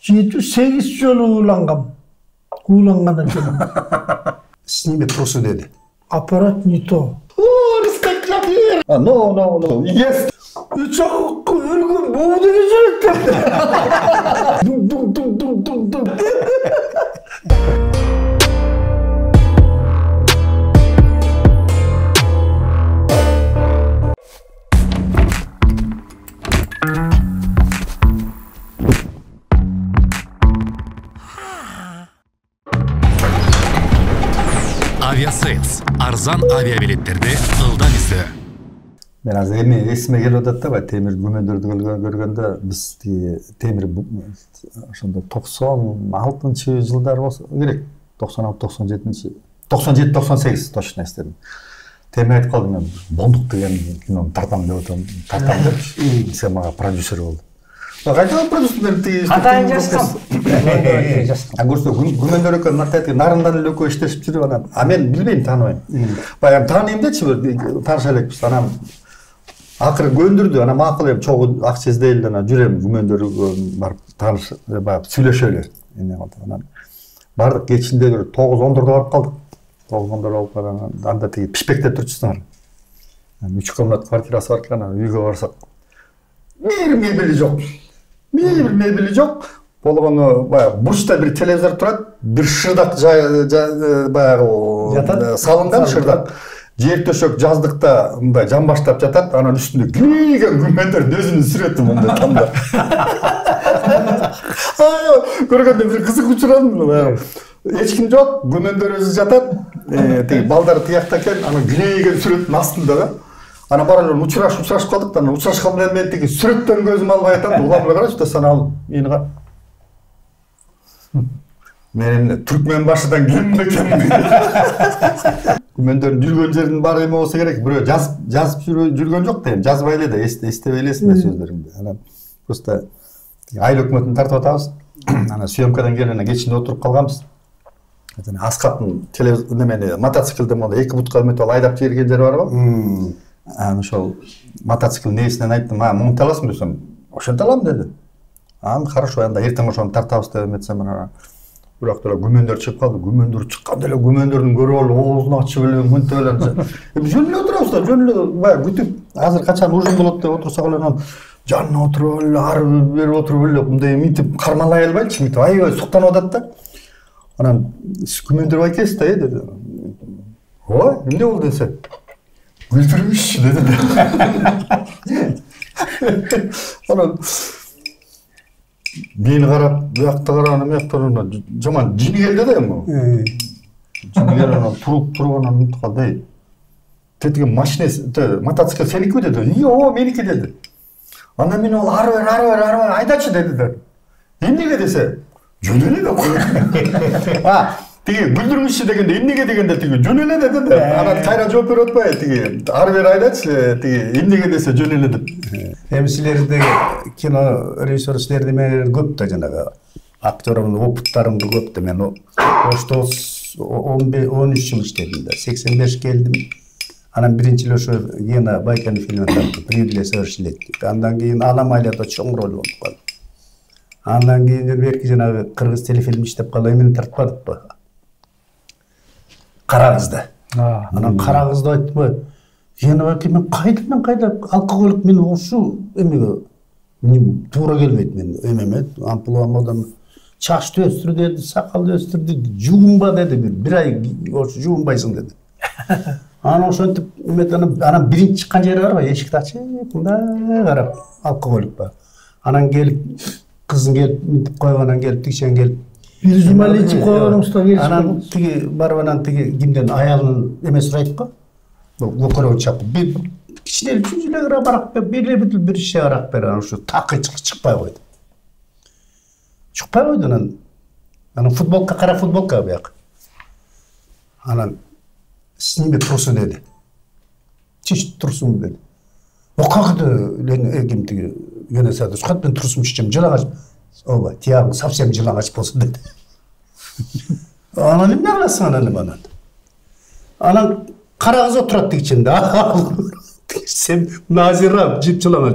7-8 жолу уулангам. Уулангандан кейін. Сними трусу dedi. Аппарат не то. No. Yes. Çok ölgün boğdu geçecek. Dum. Aviasales. Arzan aviabiletlerdi ıldan izle. Ben az esime gelip odatta var. Temir Gümendör'dü görgende biz Temir ошондо 96-жылдар болсо керек. 97-98 точно эстедим. Темир айтып калды, мен Бондук деген кинону тартам деп атам. Тартам деп сен мага продюсер болду. Кайда продюсерлер тиги? Атайын жаштам. Агурсо Гүмендөргө натайт нарындан эле экөө иштешип жүрүп анан. А мен билбейм, тааныбайм. Баягы тааныйм дечи, тааныша элекпиз. Анан акыры көндүрдү, анан макул эми чогуу акча издейли да жүрөм Гүмендөргө барып тааныш баягы сүйлөшөлөр. Анан бардык кечинде бир 9-10 барып калдык. 9-10 болуп калган. Анда тиги пишпекте турчусуңар. 3 комнат квартирасы бар экен, үйгө барсак бир мебели жок. Болгону баягы бурчта бир телевизор турат, бир шырдак баягы салынган шырдак. Жер төшөк жаздыкта мындай жамбаштап жатат, анан үстүндө кийген Гүмендөрдүн өзүнүн сүрөтү мындай тамда. Көргөндө бир кызык учурадым. Эч ким жок, Гүмөндөр өзү жатат, тиги балдар тиякта экен, анан кийген сүрөттүн астында да. Ана бар эле учурашып калдык да, учурашкан менен мен тиги сүрөттөн көзүм албай атам, уламга карачы да саналып, мени кара. Мен түркмен башыдан кем бекен. Гүмендөрдүн жүргөн жеринин бар эме болсо керек, бирөө жазып жүргөн жок да, жазбай эле да, эстебей элесиң да сөздөрүңдү. Анан просто айыл өкмөтүн тартып атабыз. Анан съемкадан кийин анан кечинде отуруп калганбыз. Аскаттын телевизор немени мотоциклден монда 2 бутка өмөтүп алып айдап жиберген жери бар го. Анан ошол мотоциклдин ээсинен айттым, муңта аласың десем, ошонто алам деди. Хорошо, анда эртең ошону тартабыз деп эметсем, анан бирок деле Гүмөндөр чыгып калды. Гүмөндөр чыкканда эле Гүмөндөрдүн көрүп алып, оозун ачып эле, мынтип эле. Жөн эле отурабыз да, жөн эле баягы күтүп, азыр качан ужин болот деп отурсак эле анан жанына отуруп эле, ары бери отуруп эле, мындай мынтип кармалай албайчы, мынтип аябай суктанып атат да. Анан Гүмөндөр байкеси да деди. Ой, эмне болду десе? Güldürmüş dedi. Anam beni karab, bu yakta karanım, yakta karanım. Jaman cini geldi de mi? Cini geldi anam, turup anam mutlu kaldı. Dedi ki maşinesi, mototsikl seniki mi dedi? Yo, meniki dedi. Anam beni ol, arı ver, aydaçı dedi. Emnege dese, jönele de koyun. Тиги бүлдүрмүшчү дегенде эмнеге дегенде тиги жөн эле деди да. Анан кайра жооп берип атпайбы тиги ары бери айдачы тиги эмнеге десе жөн эле деп. Эми силердеги кино режиссер силерде менен көп да жанагы актёрдун опыттарыңды көп да. Мен ошто 13 жыл иштедим да. 85 келдим. Анан биринчи эле ошо Гена Байкенов фильмин тарттым. Прибыли совершить. Андан кийин Аномалияда чоң роль болуп калды. Андан кийин берки жанагы кыргыз телефильм иштеп калып эмени тартпадыкпы? Карагызды. Анан Карагызды айтпай, Женебек мен кайда алкоголик мен ошу эмеге туура келбейт мен эмеме амплуамадан чачты өстүр деди, сакалды өстүр деди, жуунба деди, бир ай ошу жуунбайсың деди. Анан ошентип анан биринчи чыккан жери барбы, эшикти ачып, мындай карап, алкоголик бар. Анан келип кызың келип мынтип койгонан келип тикшен келип Bir zumali içip koyarımızda gelişip. Анан тиги барып анан тиги кимден аялын эме сурайт го. Көкөрөк чапып, кичине жүзүлөгө барак берип бир ишe арак бер, анан ушу такы чыкпай койду. Чыкпай койду анан футболка, кара футболка бияк. Анан сними трусу деди. Чиш трусум деди. Как это ким тиги Генесады, скат мен трусум чечем, жылагач. Оба, тиягың совсем жылагач болсун деди. Анан эмне кыласың анан? Анан Карагыз отурат ичинде. Сен Назира жип жылаңыз.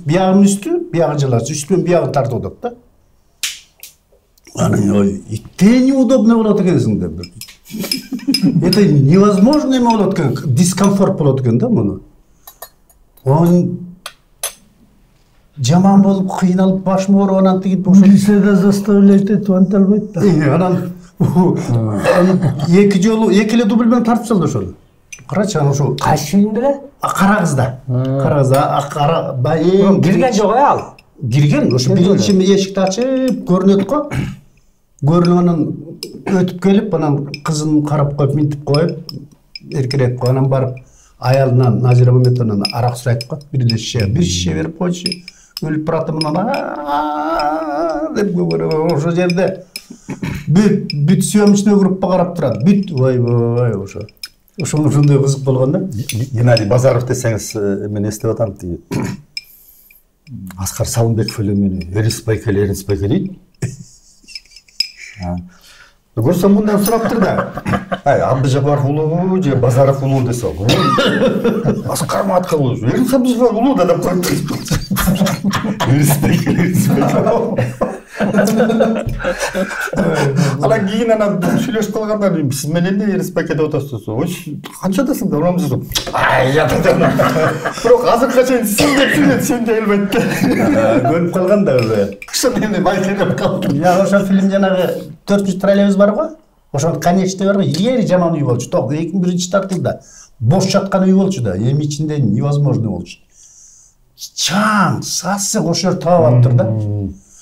Биягым үстү, биягы жыласы, үстүн биягы тартып атат да. Итте неудобно болот экенсиң деп. Это невозможно эме болот экен, дискомфорт болот экен да муну. Жаман болуп, кыйналып, башым ооруп анан тигип ошо. Лиседе заставлять этип анта албайт да. Анан эки эле дубль менен тартып салды ошону. Карачы анан ошо Кайсы фильмде? Кара кызда. Кара кызда, кара байым Кирген жок ал. Кирген, ошо биринчи эшикти ачып көрүнөт го. Көрүнүп анан өтүп келип, анан кызын карап коюп, минтип коюп, эркелетип коюп, анан барып аялынан Назира Мамедовнадан арак сурайт го. Бир шише берип койчу. Өлүп баратам анан деп ошо жерде бүт съемочный группа карап турат. Бүт ой ошо. Ошондой кызык болгон да. Геннадий Базаров десеңиз мен эстеп атам тиги. Аскар Салымбеков эле мени Эринспайке дейт. Көрсөм мындан сураптыр да. Абдыжапаров улуу же Базаров улуу десе. Аскар Матка улуу. Эринспайке улуу да деп коюп. Эринспайке. Анан кийин анан сүйлөшүп калганда сиз менен эле Эринспайке деп атасыз. Ой, канчадасың да урамыз. Бирок азыркыга чейин сиз деп сүйлөп сен де элбет. Көрүп калган да уже. Ошондо эми байкалап калдым. Я ошо фильм жанагы 4-чү троллейбус бар го. Ошонун конечный бар го. Эгер жаман үй болчу. 2001 тартылда бош жаткан үй болчу да. Эми ичинде невозможно болчу. Чаң, сасык ошо жер таап алыптыр да.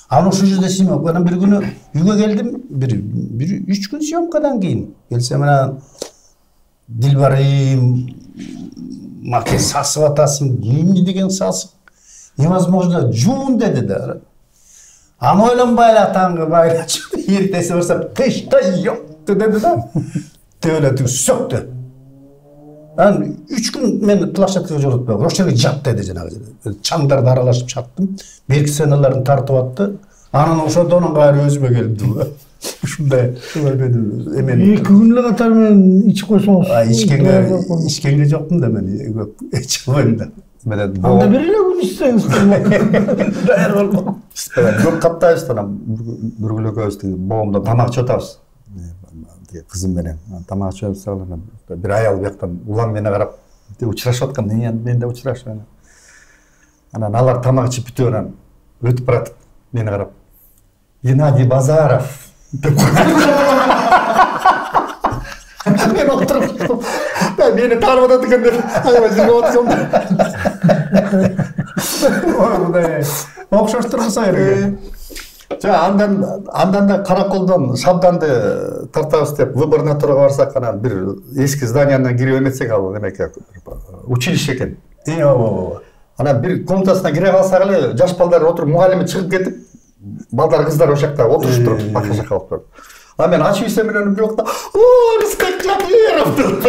Анан ошол жерде сыймап, анан бир күнү үйгө келдим, бир 3 күн съемкадан кийин. Келсем анан Дилбарым, маке сасып атасың, эмне деген сасык? Невозможно, жуун деди да. Аны ойлонбай эле таңгы байлачып, эртеси барсам, тыштай жокту деди да. Төөлөтүп сөктү. Анан 3 күн мен площадкага жолотпой, ошол жерге жат деди жанагы. Чаңдарды аралашып чаттым. Берки сценаларын тартып атты. Анан ошодон кайра өзүмө келдим. Ушундай эмен 2 күн эле катар менен ичип койсоңуз. Ичкенге жоктум да мен көп ичип койдум да. Анда бир эле күн ичсеңиз даяр болмок. Көп каптайбыз анан бир күн экөөбүз боомдо тамак ичип атабыз. Кызым менен тамак ичип атабыз. Бир аял бияктан улам мени карап учурашып аткан, мен да учурашып. Анан алар тамак ичип бүтүп анан өтүп баратып мени карап Геннадий Базаров деп мен отуруп мени таанып атат экен деп аябай жүрүп атсам окшоштурмаса керек. Андан да Караколдон Шабданды тартабыз деп выборнаторго барсак, анан бир эски зданиядан кирип эметсек, ал эмеке училище экен. Анан бир комнатасына кире калсак эле жаш балдар отуруп, мугалими чыгып кетип, балдар кыздар ошол жакта отуруп туруп, бака жакка алып туруп. А мен ачып ийсем менен бир жакта, Рыскак Клапиров деп.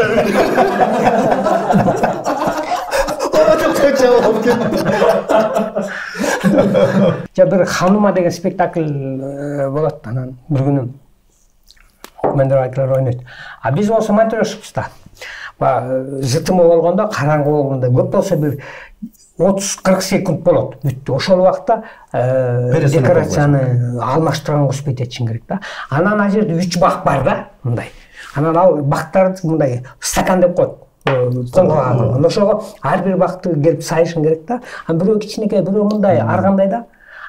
Жа бир Ханума деген спектакль болот, анан бир күнү мендер айтылар ойнойт. А биз болсо монтировщикпиз да. Жытымы болгондо, караңгы болгондо көп болсо бир 30-40 секунд болот. Бүттү. Ошол убакта декорацияны алмаштырган куспейт этишиң керек да. Анан ал жерде 3 бак бар да, мындай. Анан ал бактарды мындай стакан деп коет. Конгон. Ошого ар бир бакты келип сайышың керек да. Анан бирөө кичинекей, бирөө мындай аргандай да.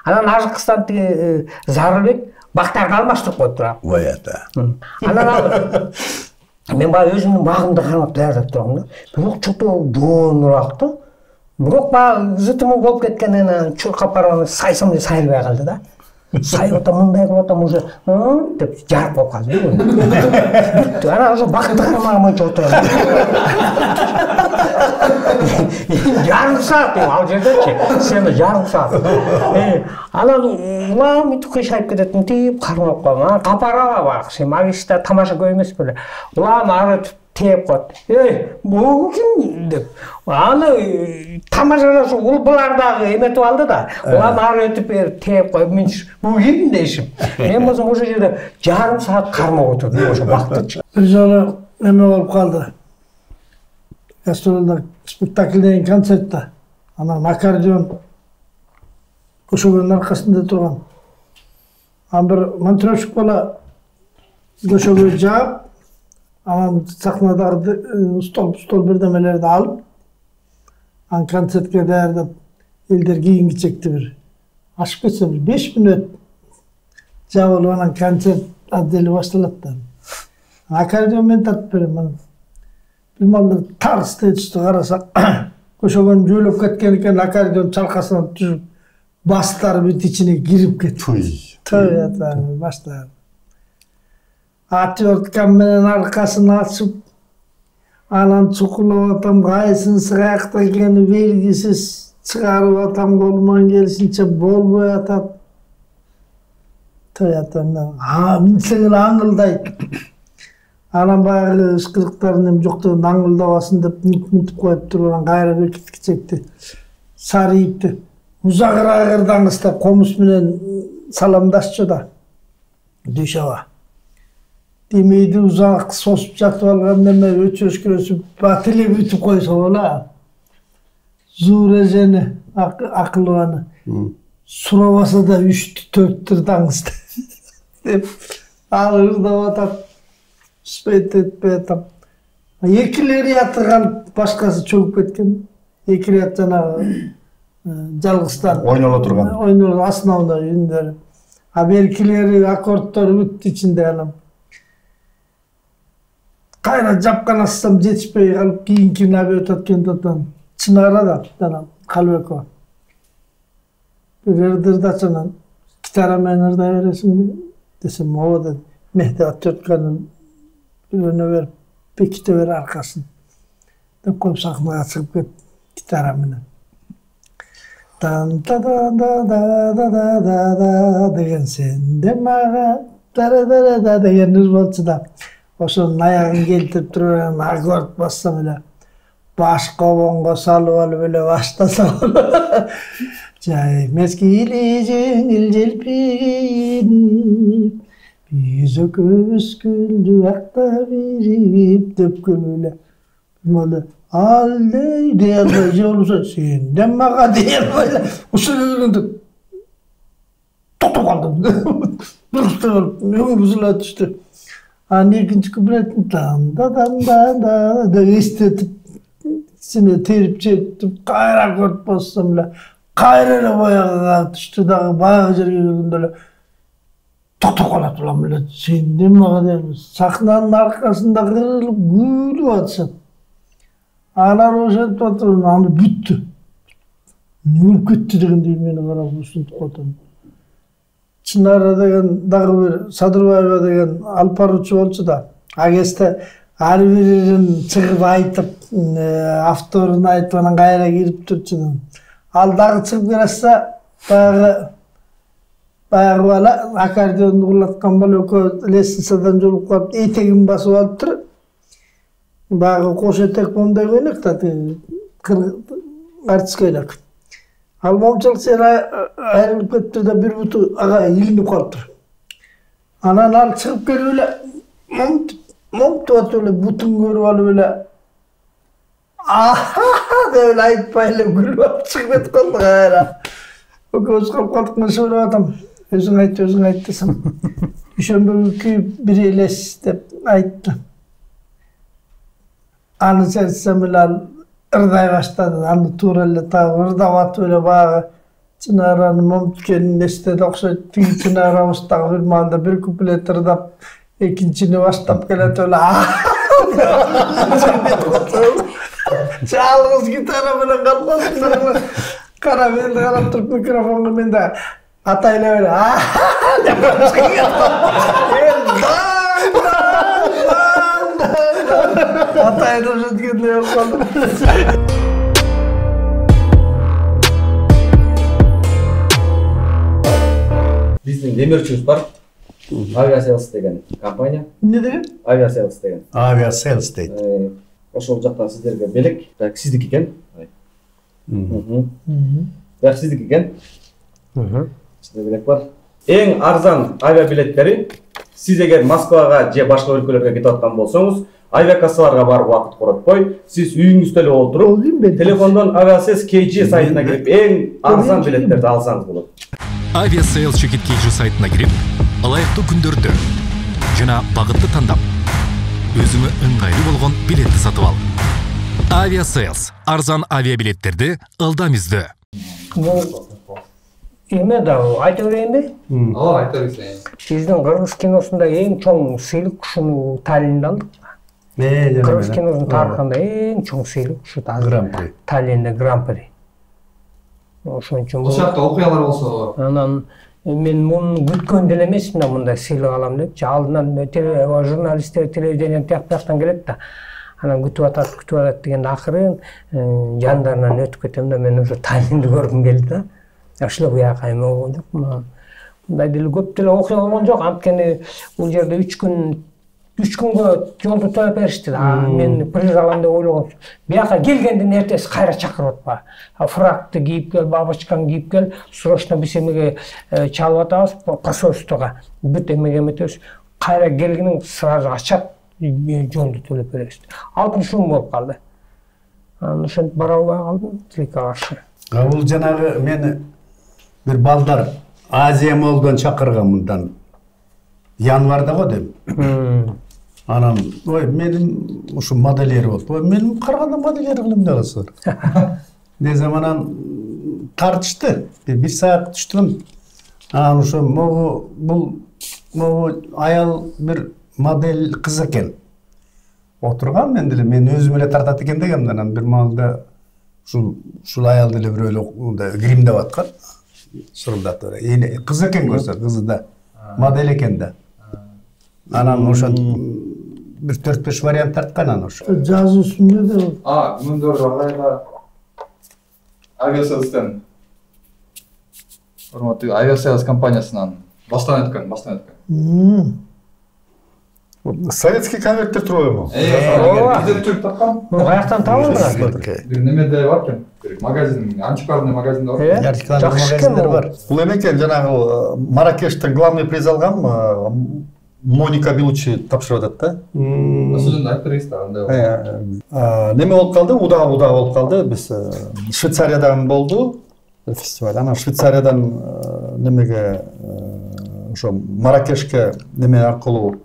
Анан ажыкыстан тиги Зарылбек бактарды алмаштырып коюп турат. Ой ата. Анан ал мен баягы өзүмдүн багымды кармап даярдап турам да. Бирок чото доонураак да. Бирок баягы жытымы болуп кеткенинен чуркап барып сайсам деп сайылбай калды да. Сайып атам, мындай кылып атам уже деп жарып болуп калды. Бүттү. Анан ошо бакты кармаган боюнча отурам. Жарым саат ал жердечи. Сен жарым саат. Анан улам мынтип кыйшайып кетет, мынтип кармап калган. Капарала бар. Сен магистр тамаша көп эмес беле. Улам ары теп коет. Бул ким деп. Аны тамашада ушу улбулардагы эметип алды да. Улам ары өтүп берип теп коюп, мен бул ким дейшим. Мен болсом ошол жерде жарым саат кармап отурдум ошо бактычы. Бир жолу эме болуп калды. Гастролда спектакль деген концертте. Анан аккордеон ошонун аркасында турган. Bir montajcı bala döşöge jap, anam sahnadagı stol birdemelerdi alıp, an konsertke derdip elder kiyingi çekti bir. Aşıp geçse bir 5 minut jabıl anan konsert adeli başlattı. Akordeon men tartып berem. Bilmem tar stage'de karasak, koşogan jölöp ketken eken akordeon çalkasынан düşüp, bastar büt içine girip ketti. Tabii ya, bastar. Atıyordken menen arkasını açıp, anan çukulap atam, kayısın sığayakta ekeni belgisiz çıkarıp atam, kolman gelişince bolboy atam. Tabii ya, minseğil angıldaydı. Anam bayağı ışkılıklarının joktuğunda angıldabasın dep mintip koyup durup, gayra bir kitki çekti. Sarıyıptı. Uzakıra ıstap komus menen salamdaşçı da. Düşava. Demeydi uzak sosup jatıp algan deme öçöşkürösüp batili bütüp koysa ola. Zurejeni, akılvanı. Suravasa da 3-4'tür dangısta. Dep alırız da vatap. Spet etpeytam. Ekileri yatırgan başkası çöküp ketken. Ekili yatjana жалгыстан ойнола турган. Ойнола основной үндөрү. Беркилери аккорддору бүт ичинде анам. Кайра жапкан астам жетишпей калып кийинки набы өтөт экен Чынара да анам Калбекова. Вердирдачынан гитара менен ырдай бересиңби десем ооба деди. Мехди атчотканын birine verip bekite ver arkasını. Dep koyup sahnaya çıkıp git gitara menen. Dan da da da da da da da da degen sen de maga da da degen nüzbolçu da. Oşonun ayağın keltip duran akord bassam ele. Baş kobongo salıp alıp ele başlasam. Jay meskili jengil jelpigini. Biz öküz güldü akta birip döpkülüyle. Böyle al deydi olursa senden mağa deyir böyle. Usulü tutu kaldım. Bıraktı kalıp. Yok buzula düştü. Hani ikinci kübretim da istetip içine terip çektim. Kayra kort bassam bile. Kayrayla bayağı düştü dağı bayağı jerge girdiğinde tutu kalıp ulan bile. Senden mağa deyir. Sahnanın arkasında kırılıp gülüp atsın. Anar oşet oturun, anı bitti. Ne olup gitti degen deyim meni karap usuntup koydum. Çınara degen, dağı bir Sadırbayeva degen alparuçu bolçu da. Ageste her birinin çıkıp aytıp, avtorunu aytıp, anan gayra girip turçudan. Al dağı çıkıp girasa, bayağı bala, akordeonu kullatkan bala, lesisadan jolup koyup, etegin basıp alıp durup, bayağı koş etek bonday koynak da, artiskaynak. Al momçalık sera ayrılıp kettir de bir butu ağa ilinip kalıptır. Anan al çıkıp geliyor öyle, momtu atı öyle, butun görüp alıp öyle, ahaha de öyle ayıtpayla gülüp alıp çıkıp et kaldık ayra. O göz kalıp kaldık mı söyle adam, özün ayt desem. Üşen bir küyüp biri eleş de ayıttı. Anı çerçesem öyle ırday başladı, anı tuğrelle tağı ırdavat öyle bağı. Çınara'nın mom tükenin estedi okşaydı, tüy Çınara ustağı bilmanda bir kuplet ırdap, ikincini başlap gelet öyle çalgız gitara bile kalmasın. Karamelde kalap turup mikrofonu mende atayla öyle Atayla öyle yok kaldım. Биздин демирчибиз бар. Aviasales деген компания. Ne dedim? Aviasales деген. Aviasales дейт. Ошол жактан сиздерге белек. Так, сиздики экен. Так, сиздики экен. Сизде белек бар. Эң арзан авиабилеттери сиз эгер Москвага же башка өлкөлөргө кетип аткан болсоңуз, авиакассаларга барып убакыт коротпой, сиз үйүңүздө эле отуруп, телефондон Aviasales KG сайтына кирип эң арзан билеттерди алсаңыз болот. Aviasales Chekit KG сайтына кирип, ылайыктуу күндөрдө жана багытты тандап өзүңө ыңгайлуу болгон билетти сатып ал. Aviasales арзан авиабилеттерди ылдам издөө. Эме да айта берейинби? Айта берсең. Биздин кыргыз киносунда эң чоң сыйлык ушуну Таллинден алдык. Кыргыз киносунун тарыхында эң чоң сыйлык ушу Гран-при. Таллинде Гран-при. Ошон үчүн Ошол жакта окуялар болсо. Анан мен муну күткөн деле эмесмин да мындай сыйлык алам депчи. Алдынан журналисттер телевидениеден тияктан келет да. Анан күтүп атат дегенде акырын жандарынан өтүп кетем да мен уже Таллинди көргүм келди да. Ошол буяка эме болгон жок. Мындай деле көп деле окуя болгон жок. Анткени бул жерде 3 күнгө жолду төлөп беришти. Мен приз алам деп ойлогом. Буяка келгендин эртеси кайра чакырып атпа. Фракты кийип кел, бабочканы кийип кел, срочно биз эмеге чалып атабыз посольствого. Бүт эмеге эметебиз. Кайра келгениң сразу ачат, жолду төлөп беребиз. Алтын шум болуп калды. Анан ошентип бара албай калдым, тилекке каршы. Бул жанагы мени бир балдар Азия Молдон чакырган мындан январда го дейм. Анан ой менин ушу модельер болуп. Ой мен караганда модельер кылым деп аласыздар. Десем анан тартышты. 1 саат түштүм. Анан ошо бул аял бир модель кыз экен. Отурган мен деле мен өзүм эле тартат экен дегем. Анан бир маалда ушул аял деле бирөөлө гримдеп аткан. Сурулдатып бере. Кыз экен көрсө, кызы да модель экен да. Анан ошо бир 4-5 вариант тарткан анан ошо. Жазуу үстүндө да. Күмөндөр агайга Aviasales урматтуу Aviasales компаниясынан баштан өткөн. Советский конверттер турбайбы? Бизде чөп тапкан. Каяктан табылды? Бир немеде бар экен. Бир магазин, антикварный магазин бар. Антикварный магазиндер бар. Бул эме экен жанагы Маракештен главный приз алган Моника Белуччи тапшырып атат да. Ошондо айтып бересиз да андай. Неме болуп калды? Удаа болуп калды. Биз Швейцариядан болду фестиваль. Анан Швейцариядан немеге ошо Маракешке неме аркылуу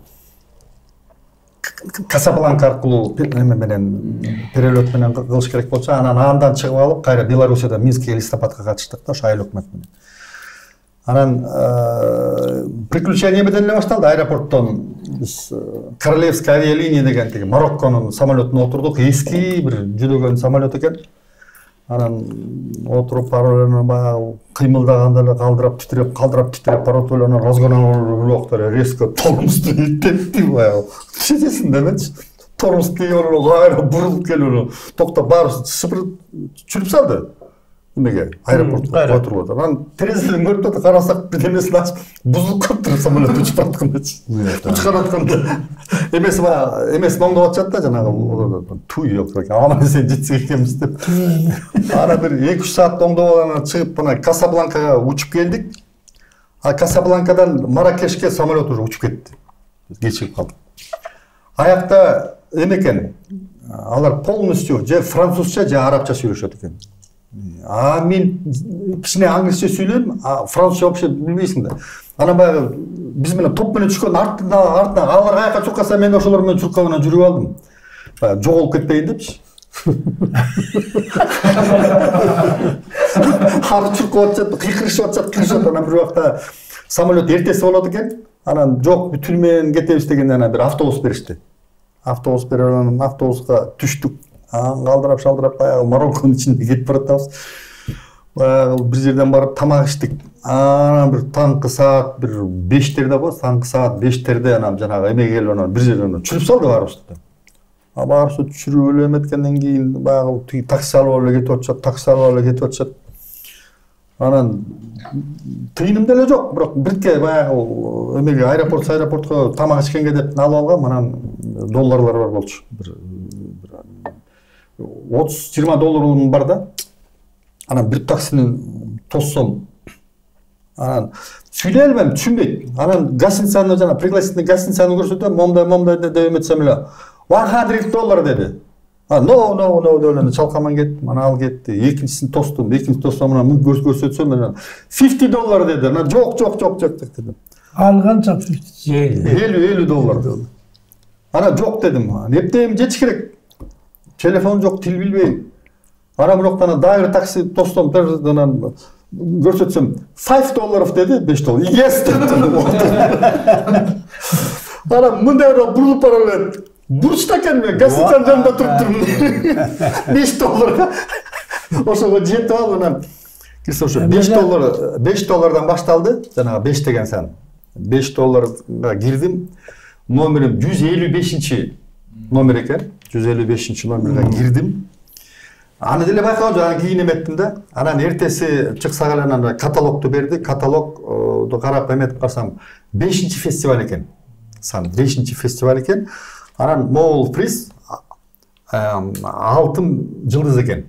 Касабланка аркылуу неме менен перелет менен кылыш керек болчу. Анан андан чыгып алып, кайра Белоруссияда Минскке листопадка катыштык да, ошо айыл өкмөт менен. Анан приключение менен эле башталды. Аэропорттон биз Королевская авиалиния деген тиги Марокконун самолетуна отурдук. Эски бир жүдөгөн самолет экен. Анан отуруп барып баягы кыймылдаганда эле калдырап титиреп барып анан разгоновлоктор резко тормозду иттетти баягы. Чечесинде эмечи. Тормоз кийип кайра бурулуп келип токтоп баарыбыз чүрүп салды. Эмеге аэропортко отуруп атат. Анан терезеден көрүп атат, карасак бирдемесин ачып бузулуп калыптыр самолет учуп бараткандачы. Учкан атканда эмесин оңдоп атышат да жанагы туй жок экен. Аман эсен жетсек экенбиз деп. Ана бир 2-3 саат оңдоп анан чыгып мына Касабланкага учуп келдик. Касабланкадан Маракешке самолет уже учуп кетти. Кечигип калдык. Аякта эме экен. Алар полностью же французча же арабча сүйлөшөт экен. Мен кичине англисче сүйлөйм, французча вообще билбейсиң да. Анан баягы биз менен топ менен түшкөн артынан алар каяка чуркаса мен ошолор менен чуркап анан жүрүп алдым. Баягы жоголуп кетпейин депчи. Ар чуркап атышат, кыйкырышып атышат. Анан бир убакта самолет эртеси болот экен. Анан жок, бүт менен кетебиз дегенде анан бир автобус беришти. Автобус берип анан автобуска түштүк. Калдырап шалдырап баягы Марокконун ичинде кетип баратабыз. Баягы бир жерден барып тамак иштик. Анан бир таңкы саат бир 5-терде го, таңкы саат 5-терде анан жанагы эмеге келип анан бир жерден чүрүп салды баарыбызды. Баарыбызды чүрүп эле эметкенден кийин баягы такси алып эле кетип атышат. Анан тыйыным деле жок, бирок бирке баягы эмеге аэропортко тамак ичкенге деп алып алгам, анан долларлар бар болчу. 30-20 долларым бар да. Анан бир таксини тоссом. Анан сүйлөй албайм, түшүнбөйт. Анан гостиницаны жана пригласительный гостиницаны көрсөтөм, момдай деп эметсем эле $100 деди. No деп чалкаман кеттим, анан ал кетти. Экинчисин тостум, анан мун көрсөтсөм анан $50 деди. Анан жок дедим. Алганча 50 $50. Ana yok dedim. Nepteyim geç gerek. Telefon yok, til bilmeyim. Ana biroqtana daire taksi dostum birden görsetsem $5 dedi, $5. Yes dedim. Ana mınday da burulup paralı. Burçta kendime gazetten yanında turup $5. Oşoga жетip алып анан кирсе ошо $5 башталды. Жанагы 5 деген сан. $5 кирдим. Номерим 155 номер экен. 155 номерге кирдим. Аны деле байкагам жок, анан кийин эметтим да. Анан эртеси чыкса эле анан каталогду берди. Каталогду карап эметип карасам 5-фестиваль экен. Сан 5-фестиваль экен. Анан Mobile приз алтын жылдыз экен.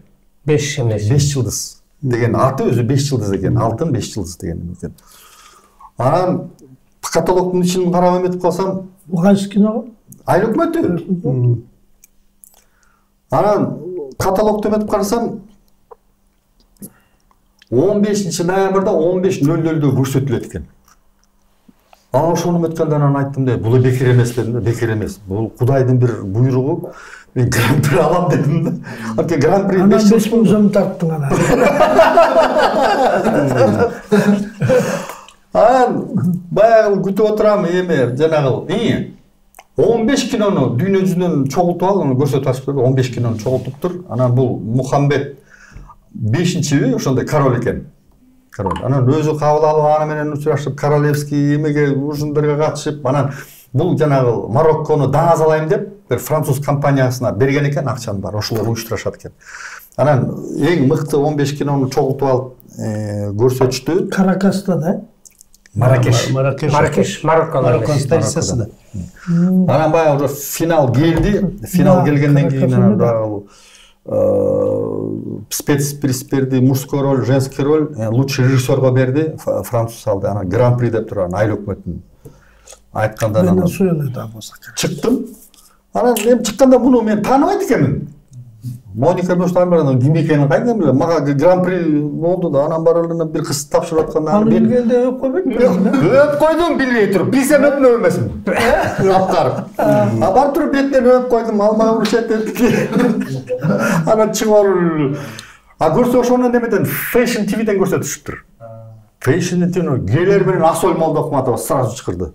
5 эмес. 5 жылдыз деген аты өзү 5 жылдыз экен. Алтын 5 жылдыз деген экен. Анан каталогдун ичин карап эметип калсам, Bu kaç kilo? Айлык өтү. Анан каталогду эметип карасам 15 ноябрда 15:00 көрсөтүлөт экен. Анан ошону эметкенде анан айттым да, бул бекер эмес дедим да, бекер эмес. Бул Кудайдын бир буйругу. Мен гран-при алам дедим да. Анан гран-при 5 жыл сом тарттың анан. Анан баягы күтүп отурам эме жанагы 15 кинону дүйнө жүзүнөн чогултуп ал, аны көрсөтүп атышты. 15 кинону чогултуп тур. Анан бул Мухаммед 5-чи ошондой король экен. Король. Анан өзү кабыл алып аны менен учурашып, королевский эмеге ужундарга катышып, анан бул жанагы Мароккону даңазалайм деп бир француз компаниясына берген экен, акчаны бар, ошолор уюштурушат экен. Анан эң мыкты 15 кинону чогултуп алып көрсөтүштү. Каракаста да. Маракеш, Марокко столицасында. Анан баягы уже финал келди. Финал келгенден кийин анан баягы спецприз берди, мужской роль, женский роль, лучший режиссерго берди, француз алды. Анан гран-при деп турган айыл өкмөтүн айтканда анан чыктым. Анан эми чыкканда муну мен тааныбайт экенмин. Моника Бештайнберг ким экенин кайдан билем? Мага гран-при болду да, анан барып эле бир кыз тапшырып атканда аны билгенде өп койбойт. Өп койдум билбей туруп. Билсем өпмө эмесмин. Аптарып. Бар туруп бетинен өп койдум, алмай урушат деп. Анан чыгып алып. Көрсө ошондон эметен Fashion TV-ден көрсөтүшүптүр. Fashion TV гелер менен Асол Молдокматова сразу чыкырды.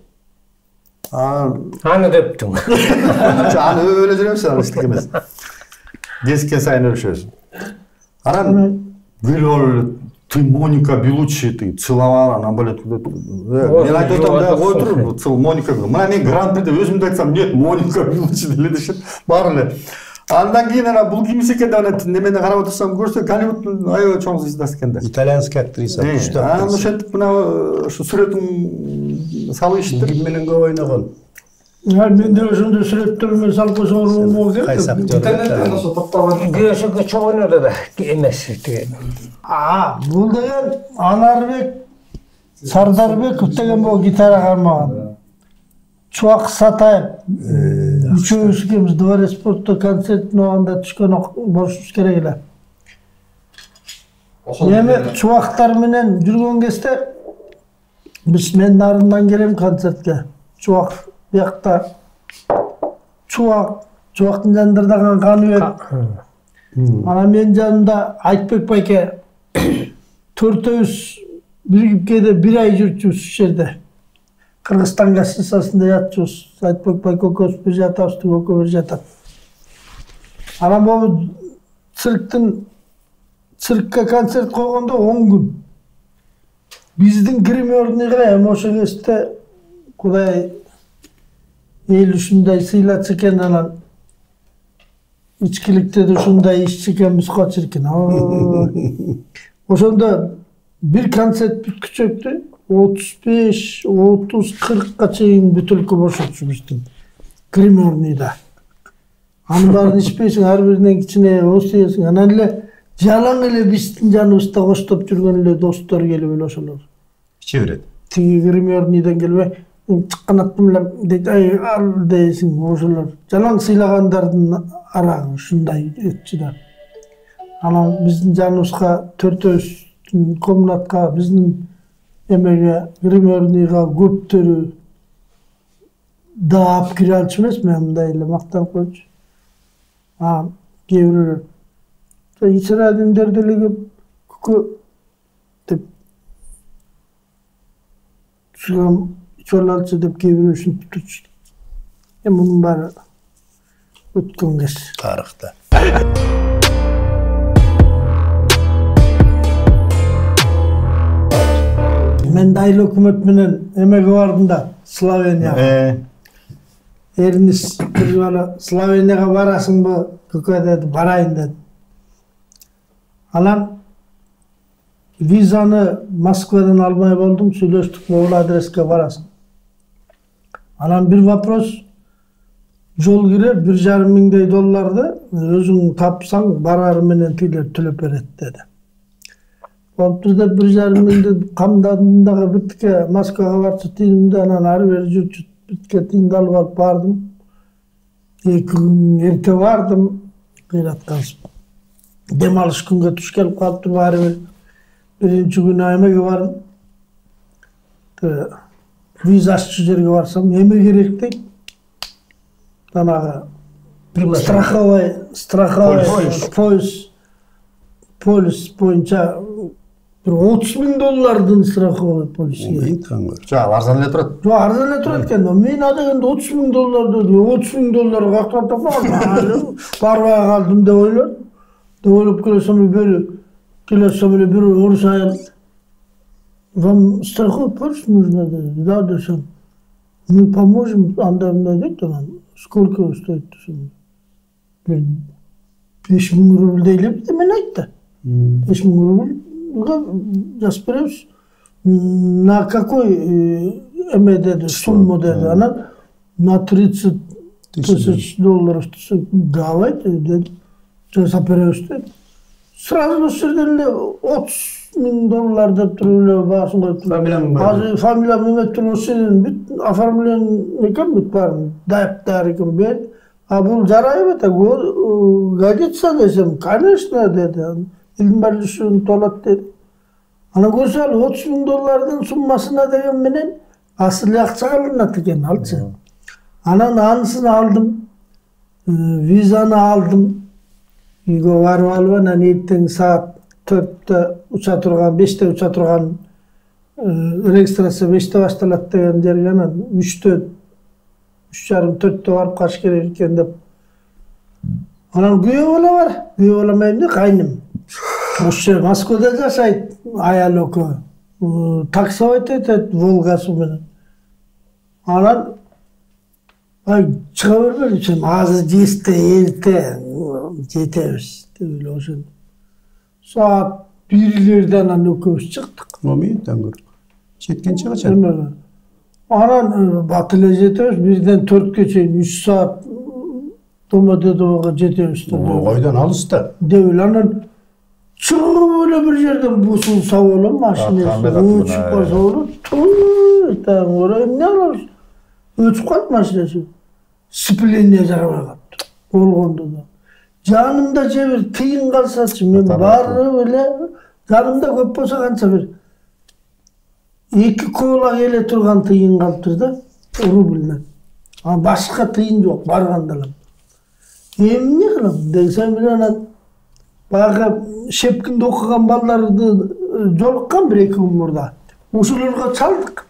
Аны дептим. Аны өлө жүрөбүз, аны эчтеке эмес. Kesken sayın ölçüyorsun. Aran gülol, ты Моника Белуччи, ты целовала, она более мен айтып отам да, кой тур, цел Моника. Мына мен гран-приде өзүмдү айтсам, нет, Моника Белуччи делишип бар эле. Андан кийин ана бул ким экен деп анан немени карап отурсам, көрсө Голливудтун аябай чоң звездасы экен да. Итальянский актриса. Анан ошентип мына ушу сүрөтүн салышты. Ким менен көп ойногон? Мен де ошондой сүрөттөрүмө салып койсоң болмок экен. Кайсак интернеттен ошо топтогон Көсөгө чоң ойноду да эмес тиги. Бул деген Анарбек Сардарбеков деген бул гитара кармаган. Чубак Сатаев. Үчөөбүз экенбиз Дворец спортто концерттин убагында түшкөн болушубуз керек эле. Эми чубактар менен жүргөн кезде биз мен нарындан келем концертке. Чубак бияқта чубактын жанында Каныбек. Анан мен жанымда Айтбек байке төртөөбүз биригип кээде бир ай жүрчүбүз ушул жерде. Кыргызстан гостиницасында жатчубуз. Айтбек байке экөөбүз бир жатабыз, тиги экөө бир жатат. Анан могу циркке концерт койгондо 10 күн. Биздин гримерныйга эми ошол кезде Кудай эл ушундай сыйлатса экен, анан ичкиликте да ушундай иш экенбиз го чиркин. Ошондо бир концерт бүткүчөктү 35, 30, 40ка чейин бүтүлкү бошотчубуздун гримерныйда. Анын баарын ичпейсиң, ар биринен кичине осуйсуң. Анан эле жалаң эле биздин жаныбызда коштоп жүргөн эле достор келип эле ошолор иче берет. Тиги гримерныйдан келбей чыккан аттым эле дейт, ал дейсиң, ошолор жалаң сыйлагандардын арагы ушундай этчи да. Анан биздин жаныбызга төртөөбүздүн комнатка биздин Emege grimörniga göptörü dağıp kire alçı emes men mындай эле мактанып койчу. Кээ бирөөлөр Исраилдер деле көп күкө деп чыгам чорлалчы деп кээ бирөө ушинтип турчу. Мунун баары өткөн кез тарыхта. Мен дайыл өкмөт менен эмеге бардым да Словенияга. Эрнис бир бала Словенияга барасыңбы? Көкө деди, барайын деди. Анан визаны Москвадан албай болдум, сүйлөштүк, могул адреске барасың. Анан бир вопрос, жол кире $1,500 өзүң тапсаң барары менен тилер төлөп берет деди. Болуптур деп $1,500 камдадым дагы битке Москвага барчу тийимди, анан ары бери жүрчү битке тийимди алып алып бардым. 2 күн эрте бардым, кыйраткансып. Дем алыш күнгө туш келип калыптыр баары бир. Биринчи күнү эмеге бардым. Виза аччу жерге барсам, эме керек дейт. Жанагы страховой полис боюнча $30,000 страховой полис. Жа арзан эле турат. Жок, арзан эле турат экен. Мен адегенде $30,000 $30,000 кактап тапкан. Барбай калдым деп ойлодум. Ойлоп келесем бир орус айыл. Вам страховой полис нужно? Да, десем. Мы поможем, анда дейт. Сколько стоит? 5,000 рубль деп мен айтты. 5,000 рубльга жазып беребиз. На какой эме деди, сумма деди. Анан на $30,000 десе, давайте деди. Жасап беребиз деди. Сразу ошол жерден эле $30,000 деп туруп эле баасын коюп. Фамилиям эме туруп ошол бүт оформление экен бүт баарын дайыптар экен бер. Бул жарайбы да, годится десем, конечно деди. Илим берлишүүнү толот деди. Ана көрсө ал $30,000 суммасына деген менен асыл акча алынат экен алчы. Анан анысын алдым, визаны алдым. Үйгө барып алып, анан эртең саат 4-тө уча турган, 5-те уча турган регистрация 5-те башталат деген жерге анан 3-тө 3:30-4-тө барып калыш керек экен деп. Анан күйөө бала бар, күйөө бала менен кайным. Ошо Москвада жашайт, аял экөө. Таксовать этет Волгасы менен. Анан чыга бербедим, сен азыр эрте жетебиз деп эле ошо. Саат 1-лерде анан экөөбүз чыктык. Моменттен көрүп. Жеткенче качан? Анан бат эле жетебиз, 1-ден 4-кө чейин 3 саат Домодедового жетебиз. Койдон алыс да. Деп эле анан чыгып эле бир жерден бусул саболом машинасы өчүп калса болот. Таң ора эмне алабыз? Өчүп калды машинасы. Сцепление жарабай калыптыр. Болгондо да. Жанымда же бир тыйын калсачы, мен барып эле жанымда көп болсо канча бир 2 кола келе турган тыйын калыптыр да, рубльден. Башка тыйын жок, барганда эле. Эмне кылам десем эле анан баягы Шепкинде окуган балдарды жолуккан 1-2 күн мурда. Ошолорго чалдык.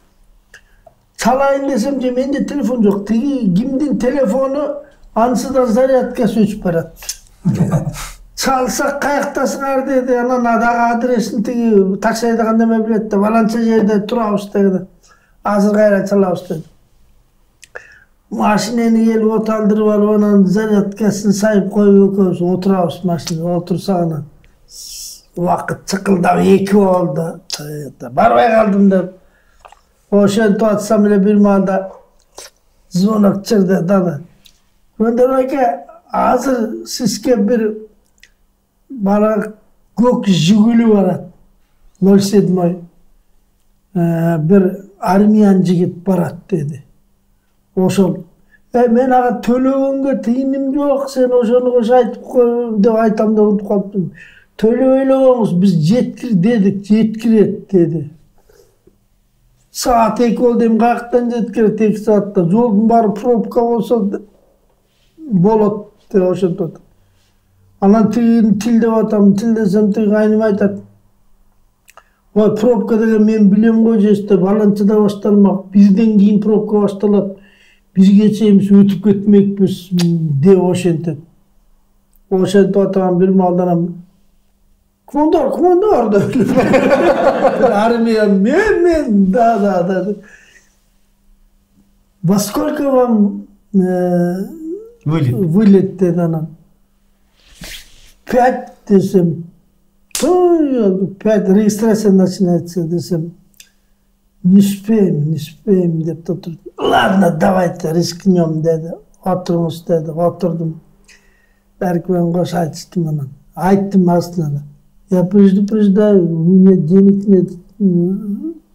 Чалайын десем же менде телефон жок. Тиги кимдин телефону ансыдан зарядкасы өчүп барат. Çalsak kayaktasınlar dedi. Ana nadağı adresini tigi taksayda kandeme bilet de. Balança yerde turabız dedi. Azır gayret çalabız dedi. Maşineni gelip otaldırıp alıp onun zaryatkasını sayıp koyup oturabız maşinede. Otursağına. Vakit çıkıldab 2 oldu. Barmay kaldım da. O şöyle tuatsam bile bir malda zvonak çırdı dada. Ben de ki hazır sizke bir bana gök jiguli var. 07 bir armiyan jigit barat dedi. Oşol. Men ağa төлөгөнгө тыйыным жок, sen ошону кошо айтып кой деп айтам деп унутуп калыптым. Төлөбөй эле коңуз, биз жеткир дедик, жеткирет dedi. Saat 2 oldu, hem kayıktan жеткерет 2 saatte. Жолдун баары пробка болсо болот деп ошентип атат. Анан тигин тилдеп атам, тилдесем тиги кайным айтат. Ой, пробка деген мен билем го жеште, баланчыда башталмак. Бизден кийин пробка башталат. Бизге чейимиз өтүп кетмекпиз деп ошентет. Ошентип атам бир маалдан командор деп. Армия мен да. Во сколько вам вылет dedi анан? 5 десем. 5 регистрация начинается десем. Не успеем деп отурду. Ладно, давайте рискнем dedi. Oturmuş dedi. Oturdum. Belki ben koş açtım anam. Ayttım aslında. Я предупреждаю, у меня денег нет.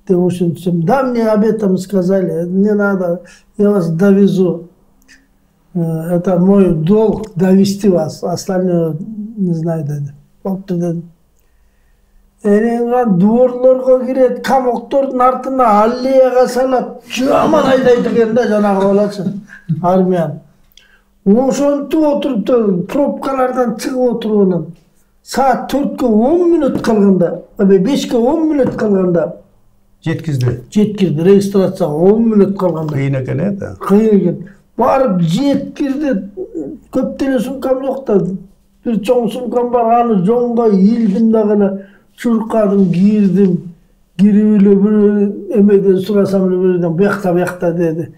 Ты очень всем. Да, мне об этом сказали. Не надо, я вас довезу. Это мой долг довести вас. Остальное не знаю dedi. Oldu dedim. Эренген дуурлорго кирет, камоктордун артына аллеяга салат. Жаман айдайт экен да жанагы балачы. Армиян. Ошентип отуруп, пробкалардан чыгып отуруп анан. Saat 4'e 10 minut kalganda, 5'e 10 minut kalganda жеткирди, регистрация 10 minut kalganda. Кыйын экен да. Кыйын экен. Барып жеткирди, көп деле сумкам жок да. Бир чоң сумкам бар, аны жоңго ийилдим дагы чуркадым, кирдим. Кирип эле бир эмеден сурасам эле бирден буякта деди.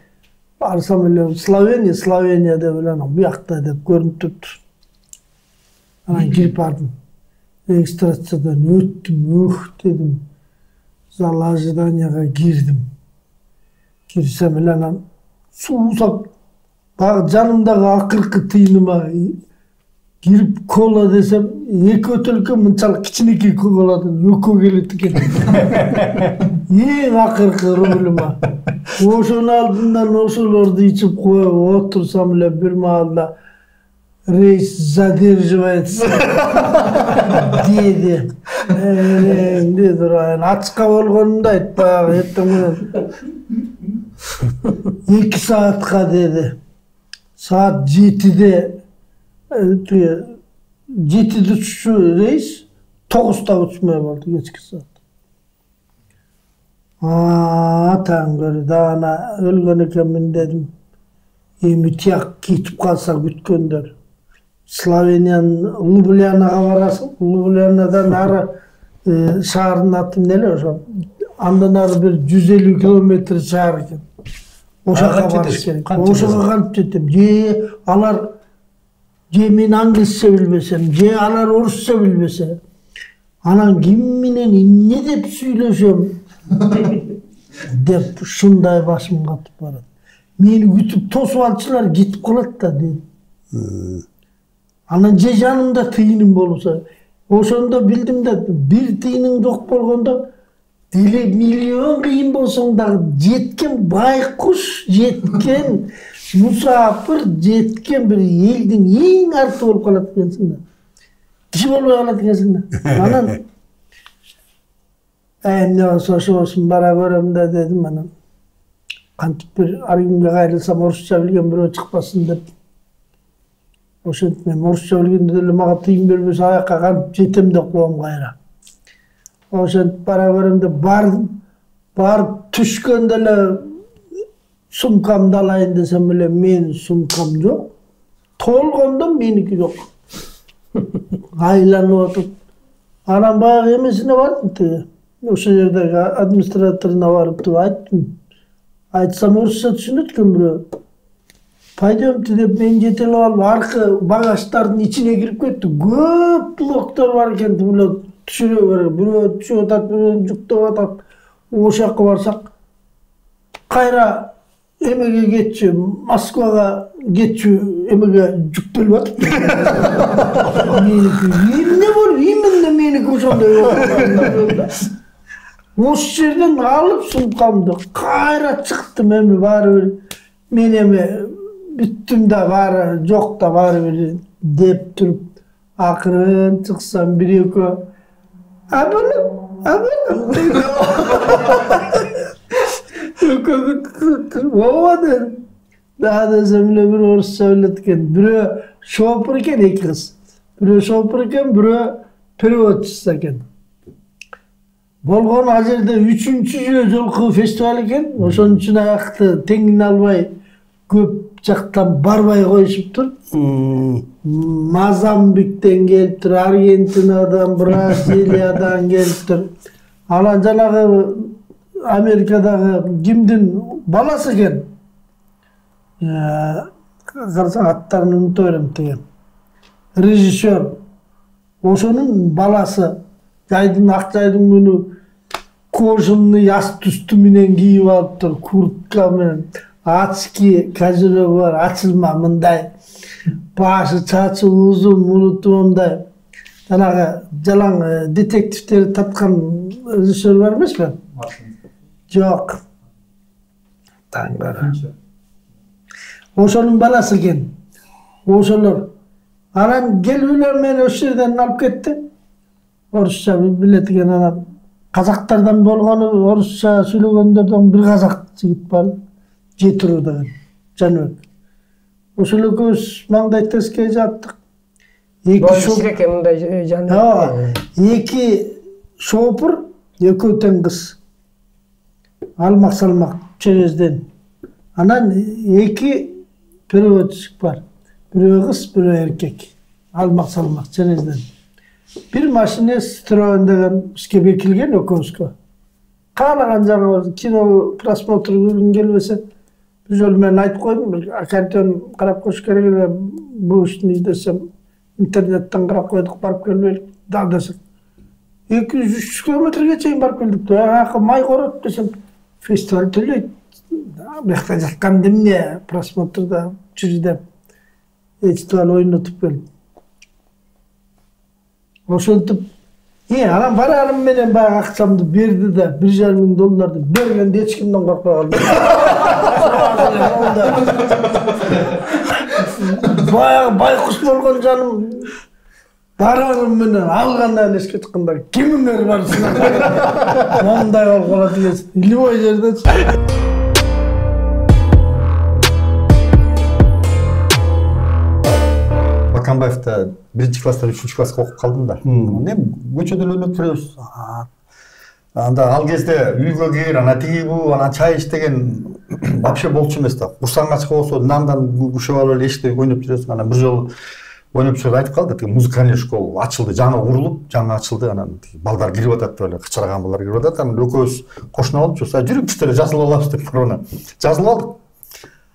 Барсам эле Словения деп эле анан буякта деп көрүнүп турупту. Анан кирип бардым. Регистрациядан өттүм, dedim. Зал ожиданияга кирдим. Кирсем эле анан суусап, багы жанымдагы акыркы тыйыныма кирип кола десем, эки өтөлкө мынчалык кичинекей коладан өкө келет экен. Эң акыркы рубльма. Ошонун алдынан ошолорду ичип коюп отурсам эле бир маалда рейс задерживается dedi. Dedi Ryan. Açıkka olgununda ayt bayağı ettim. 2 saatka dedi. Saat 7'de 7'de şu reis 9'da uçmaya vardı geçki saat. Tangır dağına ölgen eken dedim. Mütiyak kitip kalsa gütkönдөр. Sloveniyanın Ljubljana'ga barasın. Ljubljana'dan ары шаардын аты эмне ошо. Андан ары бир 150 километр шаар экен. Ошого барыш керек. Ошого кантип жетем. Алар мен англисче билбесем, алар орусча билбесе. Анан ким менен эмне деп сүйлөшөм деп ушундай башым катып барат. Мени күтүп тосуп алчылар кетип калат да деди. Анан же жанымда тыйыным болсо, ошондо билдим да бир тыйының жок болгондо деле миллион кыйын болсоң дагы жеткен байкуш, жеткен мусафир, жеткен бир элдин эң арты болуп калат экенсиң да. Киши болбой калат экенсиң да. Анан эмне болсо ошосун бара көрөм да дедим анан. Кантип бир ар күнгө кайрылсам орусча билген бирөө чыкпасын деп. Ошентип мен орусча билгенде деле мага тыйын бербесе аякка кантип жетем деп коем кайра. Ошентип бара көрөм деп бардым. Барып түшкөндө эле сумкамды алайын десем эле менин сумкам жок. Толгондо меники жок. Айланып отуруп. Анан баягы эмесине бардым тиги. Ошол жердеги администраторуна барып айттым. Айтсам орусча түшүнөт экен бирөө. Пойдемте деп мен жетелеп алып аркы багаждардын ичине кирип кетти. Көп блоктор бар экен, бул түшүрө берет. Бирөө түшүп атат, бирөө жүктөп атат. Ошол жака барсак кайра эмеге кетчү, Москвага кетчү эмеге жүктөлүп атат. Эмне болуп, именно меники ошондой. Ошол жерден алып сумкамды кайра чыктым, эми баары бир мен эми бүттүм да баары жок да баары бир деп туруп акырын чыксам бир экөө абылым Ооба dedim. Daha desem bile bir orus söyletken. Biri şoför iken iki kız. Biri şoför iken, biri periodçusu iken. Bolgon azerde 3-cü jolku festival iken, oşonun üçün ayaқты tengin alбай, köp жактан барбай коюшуптур. Mozambikten geliptir, Argentinadan, Braziliyadan geliptir. Ana janagı Amerikadagı kimdin balası eken. Карасаң аттарын унутуп берем деген. Режиссер. Ошонун баласы жайдын ак жайдын күнү кожаный аст үстү менен кийип алыптыр, куртка менен, очки, козелеги бар, ачылма мындай. Başı çaçı uzun, mulutu onday. Жанагы жалаң детективтерди тапкан режиссер бар эмеспи? Жок. Таңдары. Ошонун баласы экен. Ошолор. Анан келбилер мени ошол жерден алып кетти. Орусча билет экен анан. Казактардан болгону орусча сүйлөгөндөрдөн бир казак жигит бар. Жетирүү деген. Жаныбек. Ошол экөөбүз маңдай теске жаттык. Кичиреке мындай жаныбек. Эки шопур, экөө тең кыз. Алмак салмак чөрезден. Анан эки переводчик бар. Бирөө кыз, бирөө эркек. Алмак салмак чөрезден. Бир машина Citroen деген бизге бекилген экөөбүзгө. Каалаган жагы кино просмотр көргүн келбесе, бир жолу мен айтып койдум, аккордеон карап коюш керек эле, бул ишин издесем, интернеттен карап койдук, барып келбейлик, да десек. 200-300 километрге чейин барып келдик. Акы май корот десем, фестиваль төлөйт. Бияқта жаткан демне просмотрда жүрдүп, фестиваль ойнотуп келдим. Ошентип, анан барарым менен баягы акчамды берди да, $1,500 бергенде эч кимден коркпой калдым. Баягы байкуш болгон жаным барарым менен алгандан эске чыкканда кимиңер барсың? Мондай болуп калат экенсиң. Любой жерде. Баканбаевда 1-класстан 3-класска окуп калдым да. Эмне көчөдө эле өтүрөбүз. Анда ал кезде үйгө кир, ана тиги бу, ана чай ич деген вообще болчу эмес да. Курсаңга чыгып болсо нандан күшөп алып эле эшикте ойноп жүрөсүң. Анан бир жолу ойноп жүрүп айтып калды, музыкальный школа ачылды, жаңы курулуп, жаңы ачылды. Анан балдар кирип атат деп эле, кычыраган балдар кирип атат. Анан экөөбүз кошуна болуп, жүрүңүз деле жазылып алабыз деп барона. Жазылып алдык.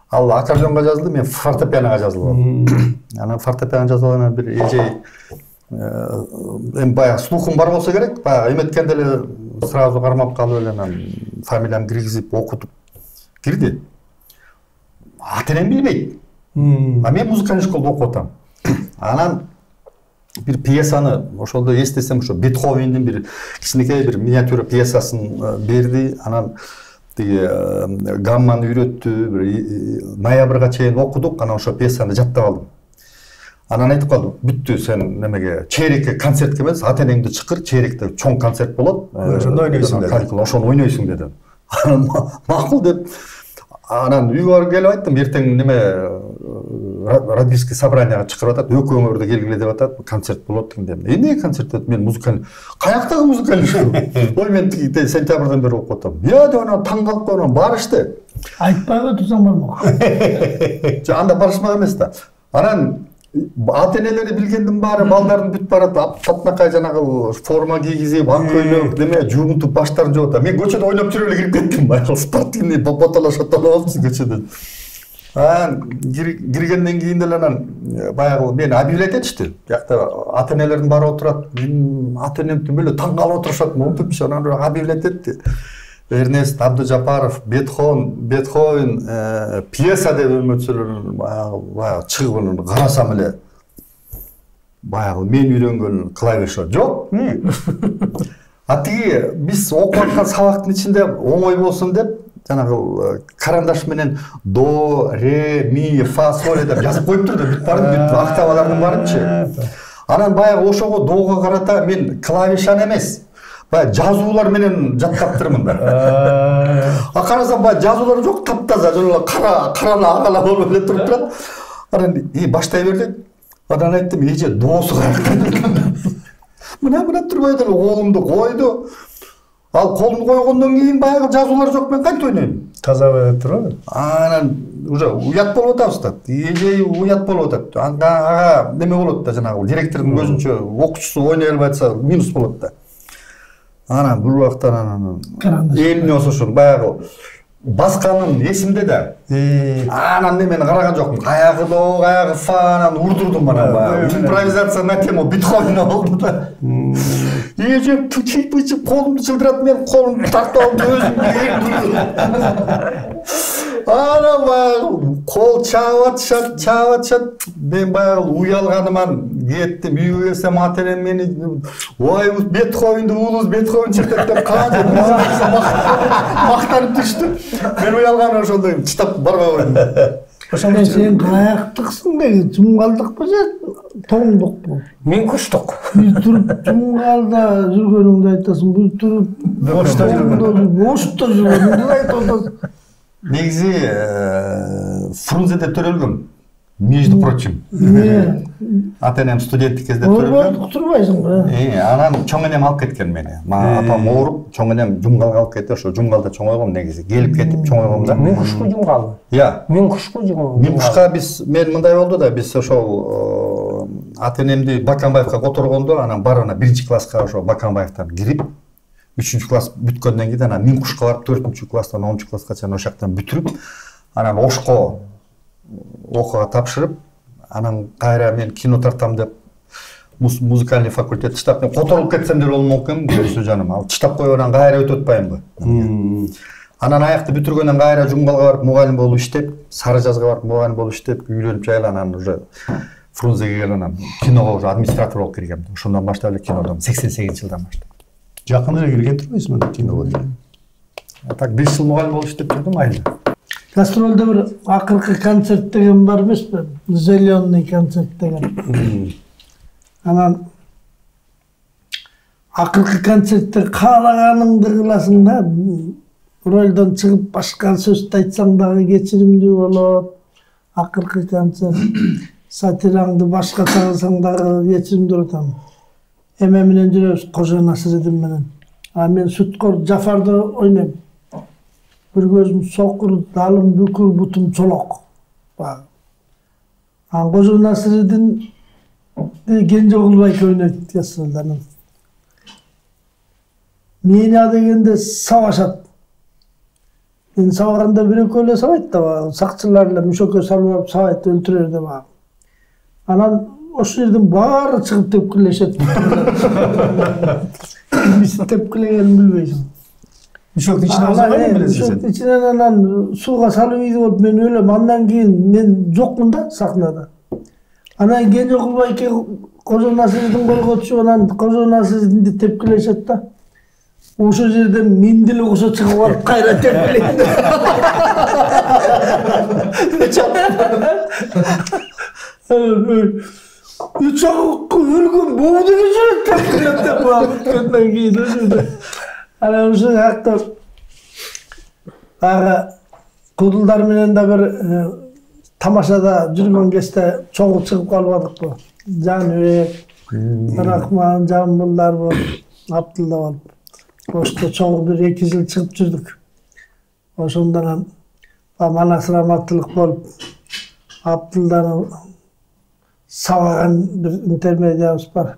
Ал аккордеонго жазылды, мен фортепианоға жазылып алдым. Анан фортепиано жазып алгандан бир эжей эми баягы слухум бар болсо керек, баягы эметкенде эле сразу кармап калып эле анан фамилиямды киргизип окутуп кирди. Ата-энем билбейт. А мен музыкальный школда окуп атам. Анан бир пьесаны ошолдо эстесем, ошо Бетховендин бир кичинекей бир миниатюра пьесасын берди. Анан гамманы үйрөттү, ноябрга чейин окудук, анан ошо пьесаны жаттап алдым. Анан айтып калдым, бүттү, сен немеге чейрекке концертке эмес, ата-энеңди чакыр, чейректе чоң концерт болот. Ошондо ойнойсуң деди. Ошону ойнойсуң деди. Анан макул деп, анан үйгө барып келип айттым, эртең неме родительский собранияга чакырып атат, экөөңөр да келгиле деп атат, концерт болот дегенде. Эмне концерт деп, мен музыкальный. Каяктагы музыкальный школа? Ой, мен сентябрдан бери окуп атам. Я деп анан таң калып койгон, барышты. Айтпай отурсаң бармак. Анда барышмак эмес да. Анан ата-энелери билгендин баары балдардын бүт барат, татнакай жанагы форма кийгизип, ак көйлөк, неме жуунтуп баштарын жууп атат. Мен көчөдө ойноп жүрүп эле кирип кеттим, баягы спортивный ботала-шотала болупчу көчөдө. Киргенден кийин деле анан баягы мени объявлять этишти. Биякта ата-энелердин баары отурат. Мен ата-энемдин эле таң калып отурушат, монтупчу анан объявлять этти. Эрнест Абдужапаров, Бетховен, пьеса деп өмөтсөлөр баягы чыгып анан карасам эле баягы мен үйрөнгөн клавиша жок. А тиги биз окуп аткан сабактын ичинде оңой болсун деп жанагы карандаш менен до, ре, ми, фа, соль деп жазып коюптур да, бүт барын, бүт октавалардын барынчы. Анан баягы ошого доого карата мен клавишаны эмес, баягы жазуулар менен жаттаптырмын да. Карасам баягы жазуулар жок, таптаза, жана карана агала болуп эле туруп турат. Анан баштай берди. Анан айттым, эже доосу мына турбай деле колумду койду. Ал колумду койгондон кийин баягы жазуулар жок, мен кантип ойнойм? Таза болуп турабы? Анан уже уят болуп атабыз да. Эже уят болуп атат. Ага неме болот да, жанагы директордун көзүнчө окуучусу ойной албай атса минус болот да. Анан бул убакта анан элине осошун баягы басканым эсимде да. Анан немени караган жокмун. Каягы до, каягы фа, анан урдурдум анан баягы. Импровизация на тему Бетховен болду да. Эже пычып колумду чылдырат, мен колумду тартып алып өзүм анан баягы кол чаап. Мен баягы уялганыман кеттим. Үйгө келсем атерем мени ой Бетховенди улуз Бетховен чыртат деп каажы мактанып түштү. Мен уялганым ошондой чытап барбай койдум. Ошондо сен каяктыксың деги, жумгалдыкпы же тоңдукпу? Мен куштук. Бир туруп жумгалда жүргөнүңдү айтасың, бир туруп бошто жүргөнүңдү айтасың. Негизи Фрунзеде төрөлгөм. Между прочим. Ата-энем студенттик кезде төрөлгөн. Турбайсың ба? Анан чоң энем алып кеткен мени. Апам ооруп, чоң энем жумгалга алып кетти. Ошо жумгалда чоңойгом негизи. Келип кетип чоңойгом да. Мен кушку жумгал. Мен кушку жумгал. Мен кушка мен мындай болду да, биз ошол ата-энемди Баканбаевка которгондо, анан барына 1-класска ошо Баканбаевтан кирип, 3-класс бүткөндөн кийин анан мен кушка барып 4-класстан 10-класска чейин ошол жактан бүтүрүп, анан Ошко окууга тапшырып, анан кайра мен кино тартам деп музыкальный факультет чытап, мен которулуп кетсем деле болуп мүмкүн, Гүлсү жаным. Ал чытап коюп анан кайра өтүп атпаймынбы? Анан аякты бүтүргөндөн кайра жумгалга барып мугалим болуп иштеп, Сары Жазга барып мугалим болуп иштеп, үйлөнүп жайла, анан уже Фрунзеге келип анан киного уже администратор болуп киргем. Ошондон баштап эле кинодон 88-жылдан баштап. Жакын эле келген турбайсың мен киного деле. Так 5 жыл мугалим болуп иштеп жүрдүм айылда. Гастролда bir акыркы концерт деген бар эмеспи? Зеленый концерт деген. Анан акыркы концертте каалаганыңды кыласың да, ролдон чыгып башка сөздү айтсаң дагы кечиримдүү болот. Акыркы концерт сатираңды башкача кылсаң дагы кечиримдүү болот. Эме менен жүрөбүз, Кожо Насыридин менен. Мен Суткор Жафарды ойнойм. Bir gözüm sokur, dalım bükür, butum çolok. Kожо Насыридин Genco Kulbay köyüne yasırlanın. Meyna degende savaşat. Ben savaganda bir öyle savayt da sakçılarla müşöke salıp savayt öldürerdi bana. Anan o yerden bağırı çıkıp tepkileşet. Biz tepkileyen bilmeyeceğim. Müşöktün içine uzanmayı mı bilirsin sen? Müşöktün içine anan suğa salıp iyiydi olup ben öyle andan keyin men jokmун da sahnada. Anan Genco Kulbay Kожо Насыридин колго түшүп анан Кожо Насыридинди тепкилешет да. Ошол жерден мен деле кошо чыгып алып кайра тепкилейт. Uçak ölgün boğdu geçiyor tepkilette bu abitkönden giydi. Ana uşun hakkı kudulдар менен да bir tamaşada жүргөн кезде çoğu çıkıp kalmadık bu. Canbek, Rahman, Canbullar bu, Abdullah olup. Oşta çoğu bir 2 yıl çıkıp жүрдük. Oşundan manası rahmatlık bolup Abdullah'ın savagan bir intermediamız var.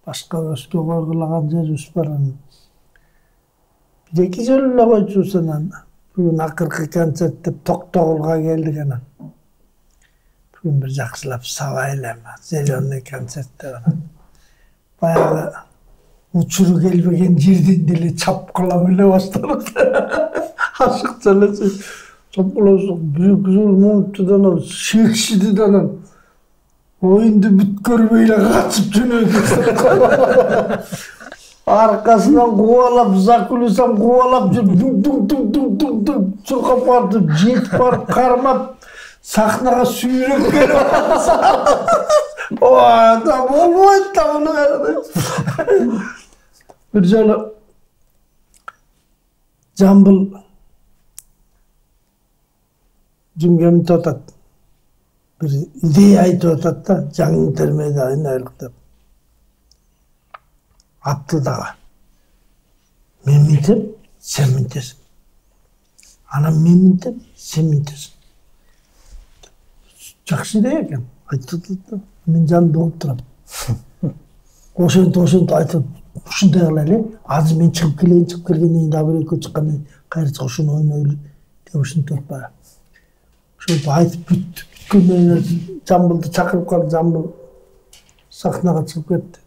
Başka özgü koygulagan jerimiz var. 2 yıl koyçusundan bugün akırkı koncert dep Toktogulga geldik anan. Bugün bir jakşılap savaylama, Zelenyny konsertde anan. Bayağı uçuru gelmegen жерден деле чапкылап эле баштадык. Ашыкча эле чапкыласың, 1 жыл монтудан шекшиди анан. Oyundu bütkörmeyle kaçıp dönüyordu. Arkasından kovalap, zakuluysam kovalap, dum çırkap vardı, jet var, karmap, sahnaga sürüp geliyor. O adam olmaydı da bunu. Bir jolы Жамбыл жүмгемді отат. Bir идея айтып отат да, жаңы термеде айналып деп. Абдылдаға. Мен мintep, sen mintesin. Anam men mintep, sen mintesin. Жақсы идея екен. Айтып отат. Мен жанымда болып тұрам. Ошентіп айтып, ушундай кылайлы. Азыр мен чыгып келейин, чыгып келгенден кийин дагы бир экөө чыккандан кайра чыгып ушуну ойнойлу деп ушинтип атпайбы. Ошентип айтып бүткөндөн кийин Жамбылды чакырып калып, Жамбыл сахнага чыгып кетти.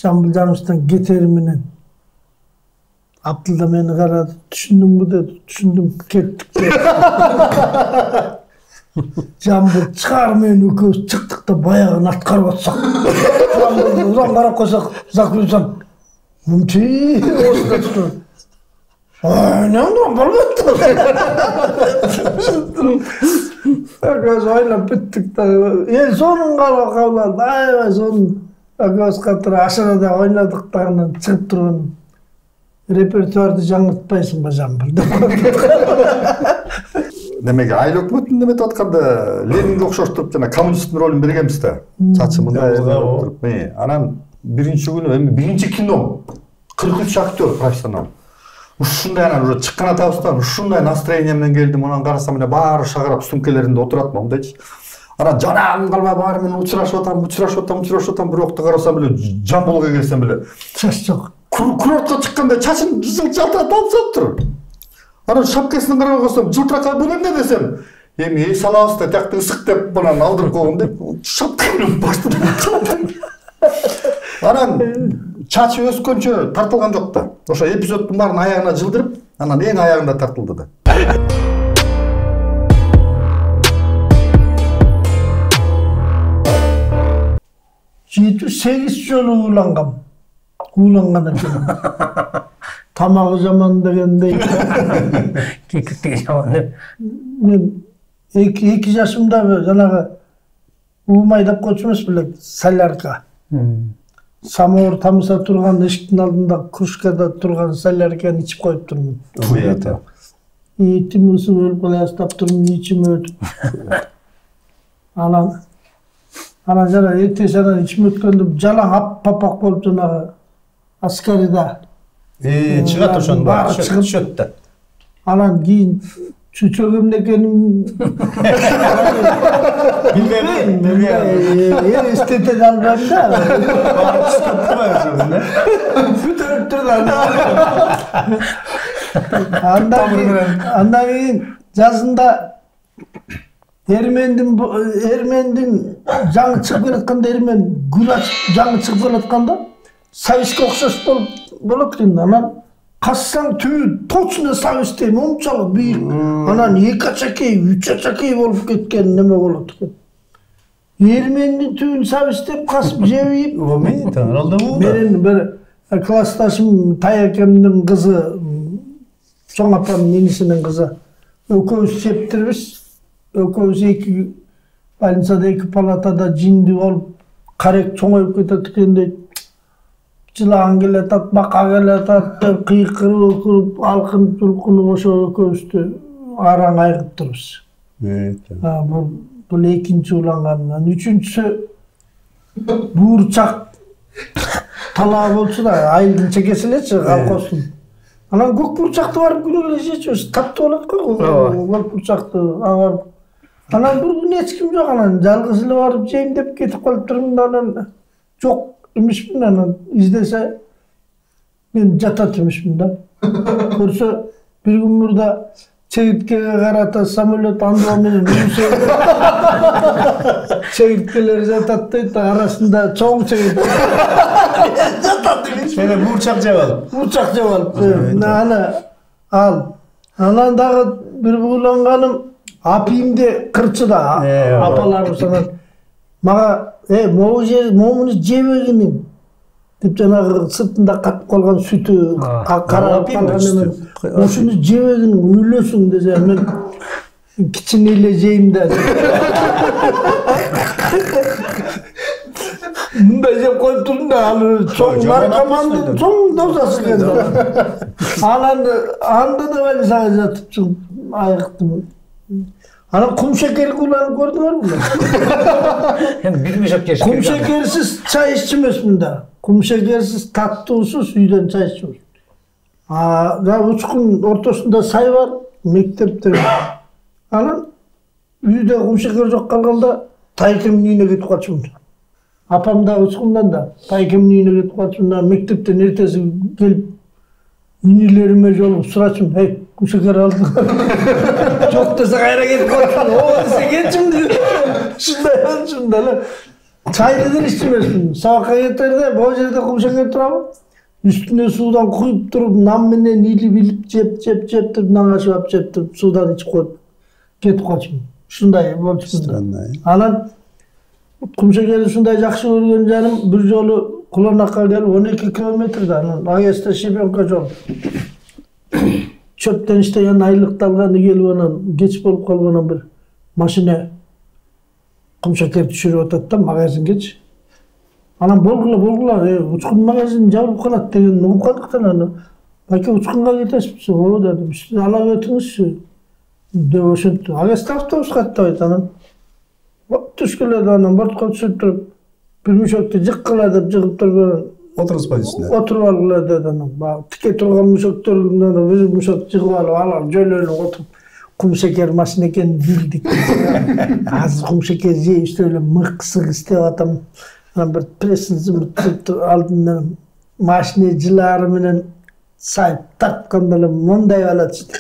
Жамбыл Жаныбыстан кетери менен Абдылда мени карады, түшүндүңбү деди. Түшүндүм, кеттик деп. Жамбыл чыгар менен экөөбүз чыктык да баягын аткарып атсак. Жамбылды узан карап койсок, Закулжан мынчи осуна туруп. Нем болбойт. Экөөбүз ойлоп бүттүк да. Эл сонун кабыл алды. Аябай сонун. Экөөбүз катары ашарада ойнадык дагынан чыгып турган. Репертуарды жаңыртпайсың ба Жамбыл? Демек айыл өкмөтүн неметип атканда Ленинге окшоштуп жана коммунисттин ролун бергенбиз да. Чачы мындай туруп. Анан биринчи күнү эми биринчи кином 43 актер профессионал. Ушундай анан уже чыккан атабыздан ушундай настроение менен келдим. Анан карасам эле баары шагарап сумкелеринде отурат мондайчы. Анан жанагым калбай баары менен учурашып атам, бирок карасам эле Жамбылга келсем эле Чач жок. Курортко чыкканда чачын жылтыратып алып тур. Анан шапкасын карап койсом, жылтыракка бул эмне десем, эми эй салабыз да тиякты ысык деп анан алдырып койгон деп шапканы баштап. Анан чачы өскөнчө тартылган жок да. Ошо эпизоддун баарын аягына жылдырып, анан эң аягында тартылды да. Жети 8 жолу ууланган экен. Тамагы жаман дегендей. Кекиттиги жаман деп. Мен 2 жашымда жанагы уумай деп койчу эмес беле, солярка. Самауыр тамса турган эшиктин алдында кружкада турган солярканы ичип коюп турмун. Туята. Итим ысып өлүп кала баштап турмун, ичим өтүп. Анан жана эртеси анан ичим өткөндө жалаң аппак болуп жанагы аскарida. Чыгат ошондо баары түшөт да. Анан кийин чүчөгөм экенин билбейм. Эстете албайм да. Баары түшөт турбайбы? Бүтүрүп турду. Андан кийин жазында Эрмендин жаңы чыгып келатканда Эрмен гүл ачып жаңы чыгып келатканда Сависке окшош болот экен. Анан кассаң түбү точно Савистей мончалык бийик. Анан 2 ачакей, 3 ачакей болуп кеткен неме болот экен. Эрмендин түбүн Савистеп касып жебип. Омей, таңыралдымы? Менин бир классташым Таякемдин кызы, чоң апамдын инисинин кызы. Экөөбүз септирбиз. Экөөбүз 2 больницада 2 палатада жинди болуп, карек чоңоюп кетет экен дейт. Жылаан келатат, бака келатат деп кыйкырып, алкынып, жулкунуп ошо экөөбүздү араң айгып турбуз. Бул экинчи уланганынан. Үчүнчүсү буурчак талаа болчу да, айылдын чекеси элечи, колхоздун. Анан көк бурчакты барып күнүгө жечүбүз, таттуу болот го, көк бурчакты алып. Анан бир күн эч ким жок, анан жалгыз эле барып жейм деп кетип калып турмун да, анан жок эмишмин, анан издесе мен жатат эмишмин да. Көрсө бир күн мурда чегирткеге карата самолет андоо менен үрүсө. Чегирткелер жатат дейт, арасында чоң чегиртке. Жатат эмиш. Менен бурчак жеп алып. Бурчак жеп алып. Анан дагы бир уланганым апийимде кырчыда, апаларым санат. Мага, момуну жебегинин деп жанагы сыртында катып калган сүтү карап калган. Ошону жебегинин өлөсүң десе мен кичине эле жейм да. Мындай жеп коюп турдум да, ал чоң наркомандын чоң дозасы экен. Анан анда да эле сага жатып чыгып айыктым. Анан кум шекер куланып көрдүңөрбү? Эми бир мешок жеш. Кум шекерсиз чай ичмесмин да. Кум шекерсиз таттуусуз үйдөн чай ичмесмин. Учкун ортосунда сай бар, мектепте. Анан үйдө кум шекер жок калганда тайкемдин үйүнө кетип калчумун. Апам да учкундан да тайкемдин үйүнө кетип калчумун да, мектептен эртеси келип инилериме жолугуп сурачумун, "Эй, кум шекер алдың?" Жок десе кайра кетип калчумун. "Ооба десе кетчим" деп. Ушундай болчумун да эле. Чайды деле ичмесмин. Сабакка кетерде бул жерде кум шекер турабы? Üstüne sudan kuyup durup, nam menen ilip jep durup, nangashıp ap jep durup, sudan içip koyup ketip kaçım. Şunday bolчумун. Anan kum şekeri şunday jakşı көргөн жаным bir жолу Куланакка келип 12 километрде анан Агеста Шебенка жол. Çöpten иштеген айлыкты алганы келип анан кеч болуп калганан bir машина kum şeker түшүрүп атат да магазинге. Анан болгула, учкун магазин жабылып калат деген угуп калдыктан аны. Байке учкунга кетесизби? Ооба дедим. Ала өтүңүзчү деп ошентип. Агеста автобус каттабайт анан. Түшкөлөдө анан бортко түшүп туруп, бир мешокти жыккыла деп жыгып турган. Отуруспай үстүнө. Отуруп алгыла деди анан. Тике турган мешоктордун бир мешок жыгып алып жөлөнүп отуруп кум шекер машина экенин билдик. Азыр кум шекер жейбиз эле мыксык иштеп атам. Bir presini aldığından maşineciler menen sayıp takkandalı monday alat işte.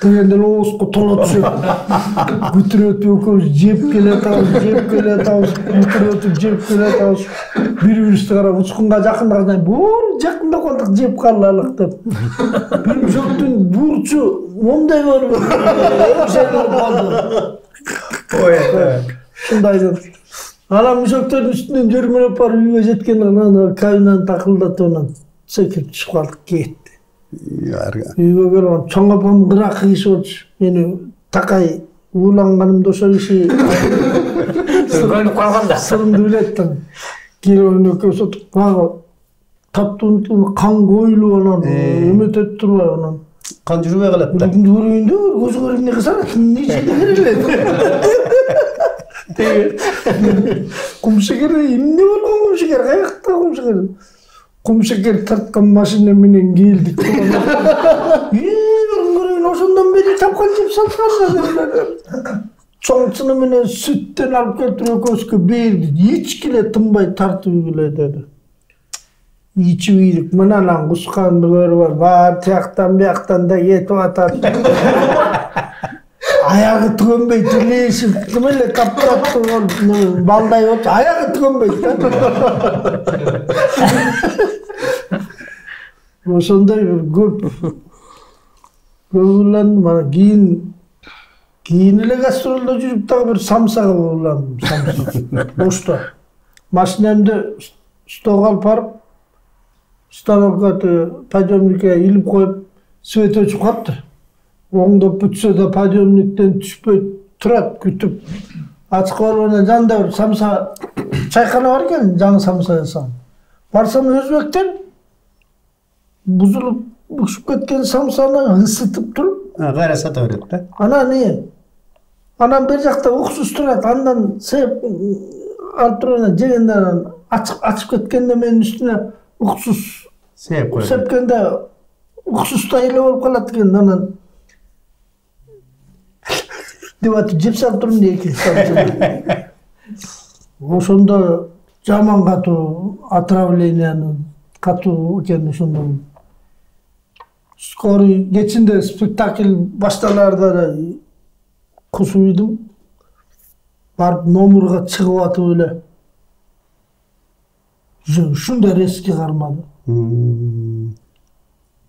Degende oğuzku tola düşüp, götürüp öküz jep kele tavus, götürüp jep kele tavus. Bir-birisi karab uçkunga jakındagıdan bol jakında kaldık jep kallalık dep. Bir joktun burçu monday bolup şeyler kaldı. Şunday dedi. Anam müşoktorun üstünden jörmölөp barıp үйгө жеткен анан кайынан такылдатып анан секирип чыгып калдык кетти. Үйгө келип чоң апам кырак киши болчу. Мени такай ууланганымды ошо киши көрүнүп калганда сырымды билет да. Келип экөөбүз отуруп багы таптууну кан коюлуп анан эметет турбай анан Кан жүрбөй калат да. Көргөндө көзү көрүнүп калса эмне жегилет. Kum şekeri emne болгон kum şeker? Каякта kum şeker? Kum şeker тарткан машина менен келдик. Көргөн ошондон бери тапкан жеп саткан. Чоңчуну менен сүттен алып келтирип экөөбүзгө берди. Ичкиле тынбай тартып ийгиле деди. Ичип ийдик. Мына лан кусканды көрүп бар тияктан бияктан да кетип атат. Ayağını tükönbey tüleyişim, kımıyla kapırattı balday oldu, ayağını tükönbey. Oşonday köpülandım, bana giyinile gastrolda жүрүп дагы bir samsaga köpülandım, boşta. Maşinemde stoga alıp barıp, станокка подъемникке илип коюп, свет өчүп калыптыр. Оңдоп бүтсө да подъемниктен түшпөй турат, күтүп. Ачык барбана жанында bir самса чайкана бар экен, жаңы самса жасаган. Барсам өзбектен бузулуп бушуп кеткен самсаны ысытып туруп, Кайра сата берет да. Анан бер жакта уксус турат, андан сеп алып турган жегенден ачып кеткенде менин үстүнө уксус сепкенде уксустай эле болуп калат экен. Анан деп атып жеп салып турмун эки. Ошондо жаман катуу отравленияны катуу экен ошондон. Скорый кечинде спектакль башталарда кусуп ийдим. Барып номурга чыгып атып эле. Ушундай резкий кармады.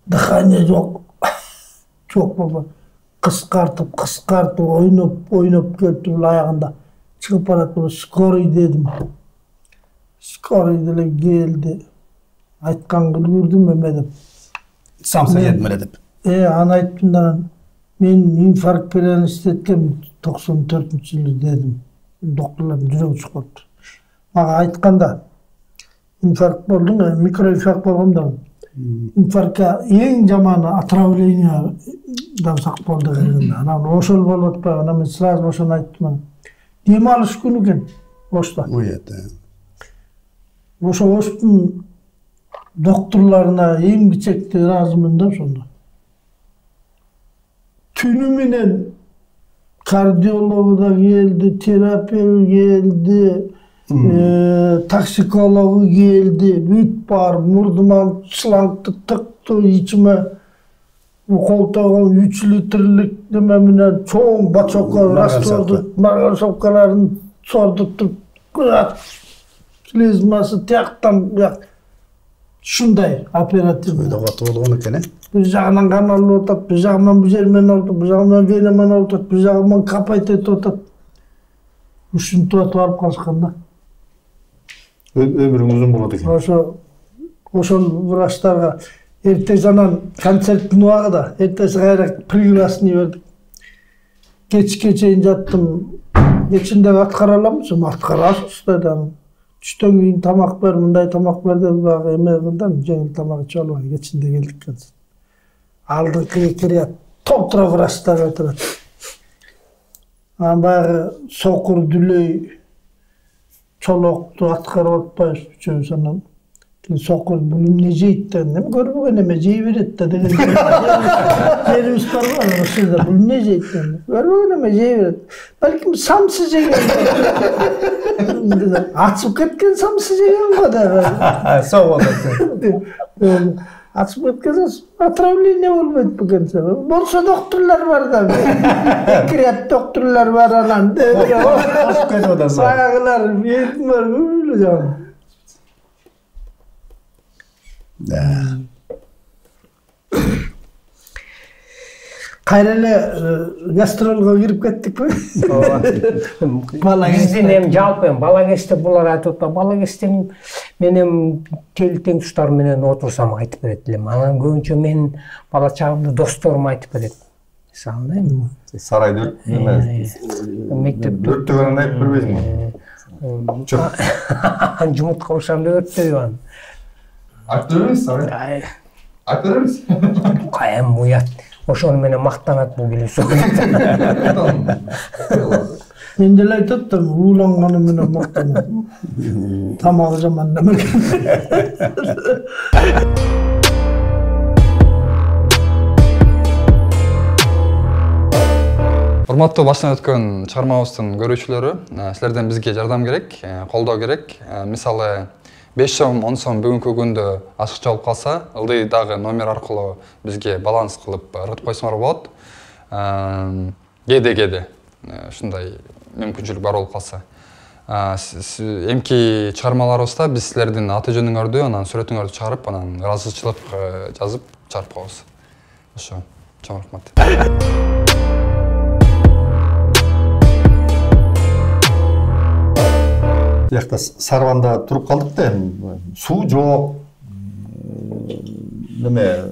Дыхание жок. Жок болду. Кыскартып, ойноп келип аягында чыгып баратып, скорый дедим. Скорый деле келди. Айтканга үлгүрдүм эме деп. Самса жедим эле деп. Аны айттым да, мен инфаркт менен иштеткем 94-жылы дедим. Доктурлар жүрөгү чыгып калыптыр. мага айтканда инфаркт болдуң, микроинфаркт болгондо инфарктка эң жаманы отравлениядан сак болду дегенде. Анан ошол болуп атпайбы? Анан мен сразу ошону айттым. Дем алыш күнү экен Ошто. Ошо Оштун докторлоруна эң кичекти ыраазымын да ошондо. Түнү менен кардиологу да келди, терапевт келди, токсикологу келди, бүт бар, мурдуман шлангты тыкты, ичиме колтогон 3 литрлик неме менен чоң бачокко растворду, марганцовкаларын сордуп туруп, клизмасы тияктан бияк шундай оперативный. болгон экен, Bir jagынан kan alып атат, bir jagынан бузермен алып, bir jagынан венамен алып атат, bir jagынан капайтып атат. Ушинтип алып калышканда. Ömrüm uzun болот экен. Ошол врачтарга эртең анан концерттин убагында эртеси кайра приглашение бердик. Кечке чейин жаттым. Кечинде аткара аламсың, аткарасыз деди. Түштөн кийин тамак бер, мындай тамак бер деп багы эме кылдым, жеңил тамак ичип албай кечинде келдик экен. Алдыңкы кире толтура врачтар отурат. Анан баягы сокур дүлөй чолокту аткарып атпайбыз үчөөбүз анан. Сокур бул эмне жейт деген, эми көрбөгөн эме жей берет да деген. Жерибиз бар го, ошондо бул эмне жейт деген. Көрбөгөн эме жей берет. Балким самсы жеген. Ачып кеткен самсы жеген го да. Соолот экен. Ачып кеткен отравление болбойт бекенсе. Болсо докторлор бар да. Кирет докторлор бар анан. Ошып кетип атат. Сагылар, бетим бар, өлө жаган. Кайра эле гастролго кирип кеттикпи? Биздин эми жалпы бала кезде булар айтып атат, бала кезде мен эми тең туштарым менен отурсам айтып берет элем. Анан көбүнчө мен бала чагымда досторум айтып берет. Мисалы эми Сарайда мектепте өрттөгөнүн айтып бербейсиңби? жумуртка ошондо өрттөйбү. Айтып беребиз, сарай. Айтып беребиз. Кайым уят. Ошону менен мактанат бул билесиң. Мен деле айтат да, ууланганы менен мактанат. Тамагы жаман демек. Урматтуу баштан өткөн чыгармабыздын көрүүчүлөрү, силерден бизге жардам керек, колдоо керек. Мисалы 5 сом, 10 сом бүгүнкү күндө ашыкча болуп калса, ылдый дагы номер аркылуу бизге баланс кылып ыргытып койсоңор болот. Кээде ушундай мүмкүнчүлүк бар болуп калса. Эмки чыгармаларыбызда биз силердин аты жөнүңөрдү, анан сүрөтүңөрдү чыгарып, анан ыраазычылык жазып чыгарып коебуз. Ошо, чоң рахмат. Бияқта Сарванда туруп калдык да, суу жок, неме,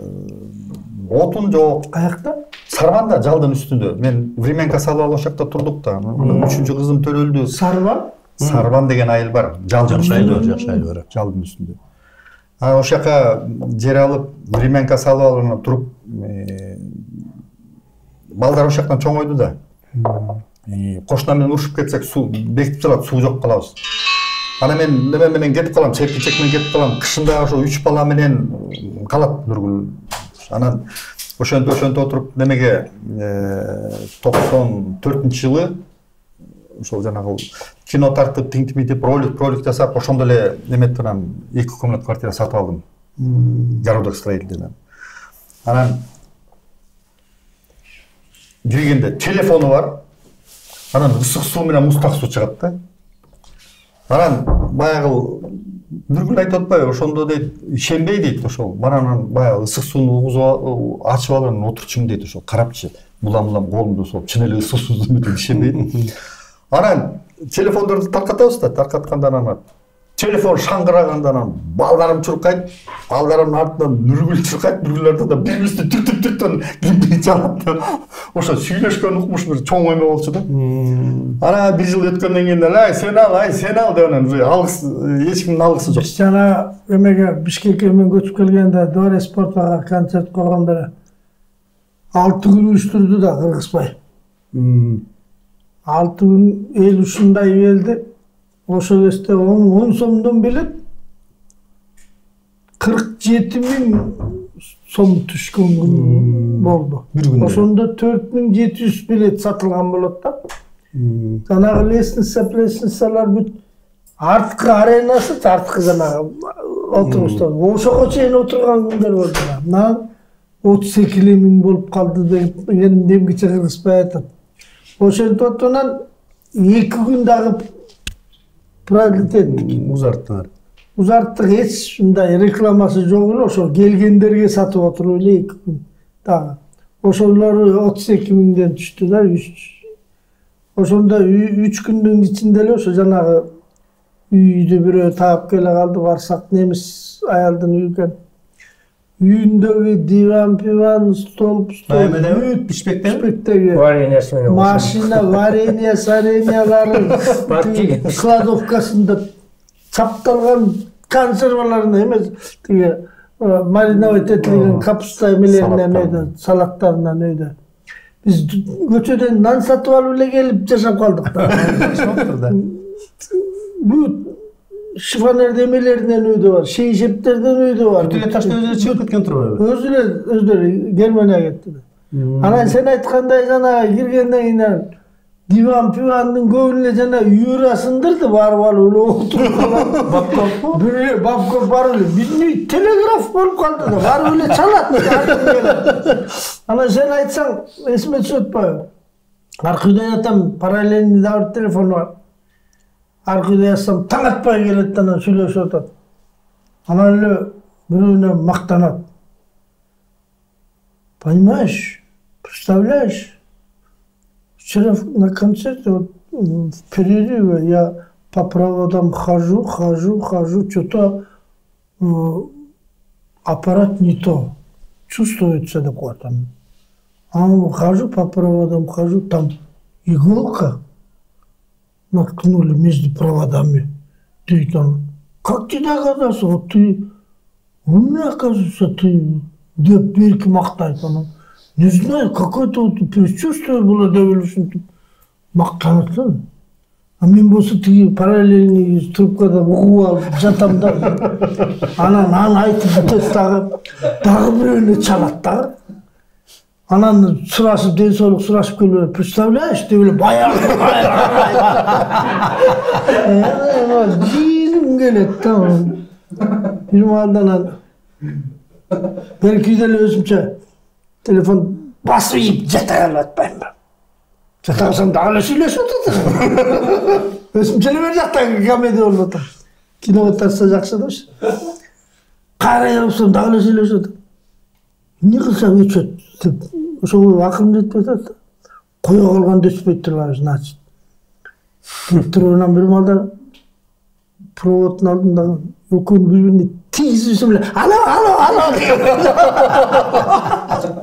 отун жок. Каякта? Сарванда жалдын үстүндө. Мен временка салып алып ошакта турдук да. 3-чү кызым төрөлдү. Сарван? Сарван деген айыл бар. Жалдын үстүндө. Жакшы айыл бар. Жалдын үстүндө. Ошака жер алып, временка салып алып туруп, балдар ошактан чоңойду да. Кошуна менен урушуп кетсек, суу бекитип салат, суу жок калабыз. Ана мен неме менен кетип калам, чепкичек менен кетип калам. Кышында ошо 3 бала менен калат Нургүл. Анан ошентип отуруп немеге 94-жылы ошол жанагы кино тартып тиңтипитип ролик жасап, ошондо эле неметип анан 2 комнат квартира сатып алдым. Городок строительден. Анан киргенде телефону бар. Анан ысык суу менен муздак суу чыгат да. Анан баягы Нургүл айтып атпайбы, ошондо дейт, ишенбей дейт ошол. Анан баягы ысык сууну угузуп ачып алып анан отурчумун дейт ошол. Карапчы, булам колумду сол чын эле ысык суу дейт, ишенбей. Анан телефондорду таркатабыз да, таркатканда анан Telefon шаңғырағанда анан балдарым чуркайт, балдарымдын артынан Нургүл чуркайт, Нургүлөрдөн да бири-бирисин түк-түк-түктөн кимди чалат. Ошо сүйлөшкөн укмуш бир чоң эме болчу да. Ана 1 жыл өткөндөн кийин ай сен ал деп анан алгыс эч кимдин алгысы жок. Жана эмеге Бишкекке мен көчүп келгенде Дворец спортага концерт койгондо 6 күн уюштурду да Кыргызбай. 6 күн эл ушундай келди. Ошо кезде 10 сомдон билет 47.000 сом түшкөн күн болду. Ошондо 4.700 билет сатылган болот да. Жанагы лестницалар бүт арткы аренасы, арткы жанагы отургучтар. Ошого чейин отурган күндөр болду. Мына 32.000 болуп калды деп эмгиче Кыргызбай айтат. Ошентип отунан 2 күн дагы приоритет узарттык эч мындай рекламасы жок эле, ошо келгендерге сатып отуруп эле 2 күн дагы. Ошолору 32.000ден түштү да. Ошондо 3 күндүн ичинде эле ошо жанагы үйдө бирөө таап келе калды, барсак немис аялдын үйү экен. Үйүндөгү диван, стол, бүт бишпектеги машина, вареньялары, кладовкасында чапталган консерваларын эмес, тиги мариновать этилген капуста эмелеринен салаттарынан өйдө. Биз көчөдөн нан сатып алып эле келип жашап калдык да. Бүт шифонер эмелеринен өйдө бар, шейшептерден өйдө бар. Бүтүлө ташты өзү чыгып кеткен турбайбы? Өздөрү Германияга кетти. Анан сен айткандай жана киргенден кийин диван-пивандын көбүн эле жана үйөрү асындырды, барып алып эле отуруп калат. Бабков барып эле билбей телеграф болуп калды да, барып эле чалат. Анан сен айтсаң эсиме түшүп атпайбы? Аркы үйдө ятам, параллельный дагы телефон бар. Аркы үйдө ятсам таң атпай келет, анан сүйлөшүп атат. Анан эле бирөөнө мактанат. Понимаешь, представляешь? Вчера на концерте, вот, в перерыве я по проводам хожу, что-то аппарат не то, чувствуется такое там. А хожу по проводам, там иголка наткнули между проводами. Ты там, как ты догадался? Вот ты умный, оказывается, ты берки мактайт. Не знаю, какое-то вот предчувствие было довольно мактанат. А мен болсо тиги параллельный трубкада угуп алып жатам да. Анан айтып бүтөт дагы бирөөнө чалат дагы. Анан сурашып, ден соолук сурашып келип, представляешь, деп эле баягы. Жийгим келет да. Бир маалдан берки деле өзүмчө телефон басып ийип жата алып атпаймынбы? Жата алсам дагы эле сүйлөшүп атат. Өзүмчө эле бир жакта комедия болуп атат. Киного тарса жакшы дачы. Кайра алсам дагы эле сүйлөшүп атат. Эмне кылсам өчөт деп ошого акылым жетпей атат. Кое калганда өчпөй турбайбы, значит. Турунан бир маалда проводдун алдында экөөнү бири-бирине тигизип эле алло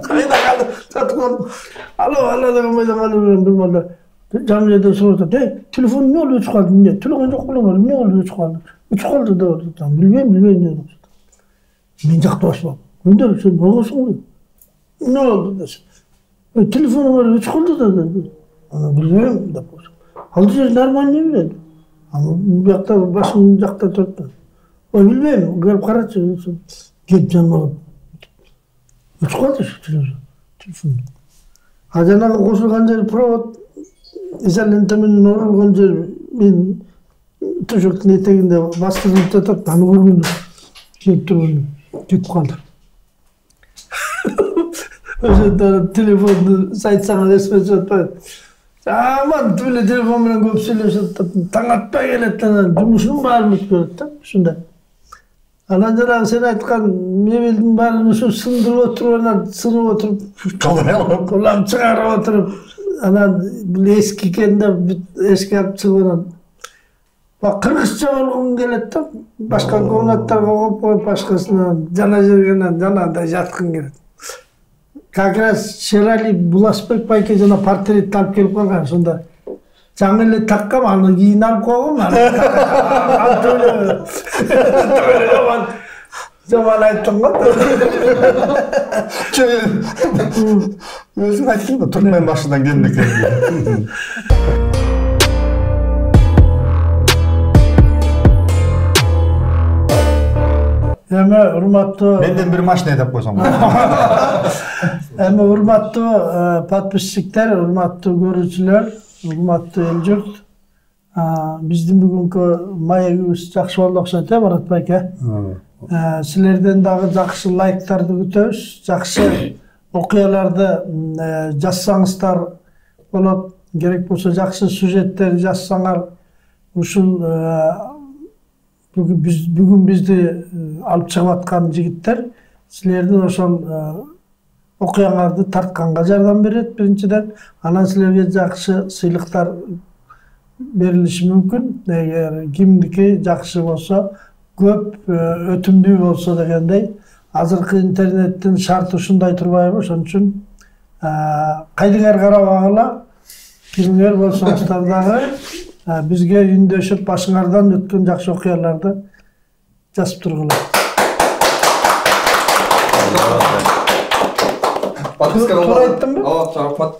кайда калды жатып алло деген бойдон калып бир маалда жан жерден сурап атат, телефон эмне болуп өчүп калды, эмне төлөгөн жок белең, эмне болуп өчүп калды деп атат. Билбейм деп. Мен жакты башып күндөр сен болгонсуң эмне болду десем, телефонуң өчүп калды да. Билбейм деп. Ал жер нормальный билет. Bu yakta başım yakta tuttu. O bilmem, gelip karartı. Gelip canıma. Üç kaldı şu telefon. Hacanağı koşulgan yer provod. İzalentimin norulgan yer. Ben tuşuktun eteğinde bastırdım tutup. Tanı vurgun. Gelip durgun. Gelip kaldı. Özür telefonu saytsana resmen tuttu. Aman böyle telefon bilen көп сүйлөшүп таң атпай келет да, жумушун баарын бүтүп берет да, ушундай. Анан жанагы сен айткан мебелдин баарын ушу сындырып отуруп, анан сынып отуруп, кулам чыгарып отуруп, анан эски экен да, эшикке алып чыгып анан кыргызча болгум келет да. Башка комнаттарга коюп башкасына жана жергенен жанагындай жаткым келет. Как раз Шерали Буласбек байке жана портретти алып келип калган. Сонда жаңы эле таккам, аны кийин алып койгом. Жаман айттым го. Өзүң айттың да Түркмен башыдан келди экен. Эми урматтуу Менден бир машина айдап койсоң. Эми урматтуу подписчиктер, урматтуу көрүүчүлөр, урматтуу эл журт. Биздин бүгүнкү маегибиз жакшы болду окшойт, Барат байке. Силерден дагы жакшы лайктарды күтөбүз, жакшы окуяларды жазсаңыздар болот. Керек болсо жакшы сюжеттер жазсаңар, ушул бүгүн бизди алып чыгып аткан жигиттер силердин ошол окуяңарды тартканга жардам берет биринчиден. Анан силерге жакшы сыйлыктар берилиши мүмкүн. Эгер кимдики жакшы болсо, көп өтүмдүү болсо дегендей. Азыркы интернеттин шарты ушундай турбайбы? Ошон үчүн кайдыңар карабагыла. Кимдер болсоңуздар дагы бизге үндөшүп башыңардан өткөн жакшы окуяларды жазып тургула. Подписка Туура айттымбы? Ооба, рахмат.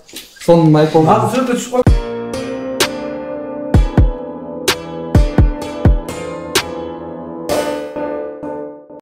Сонун майк болду.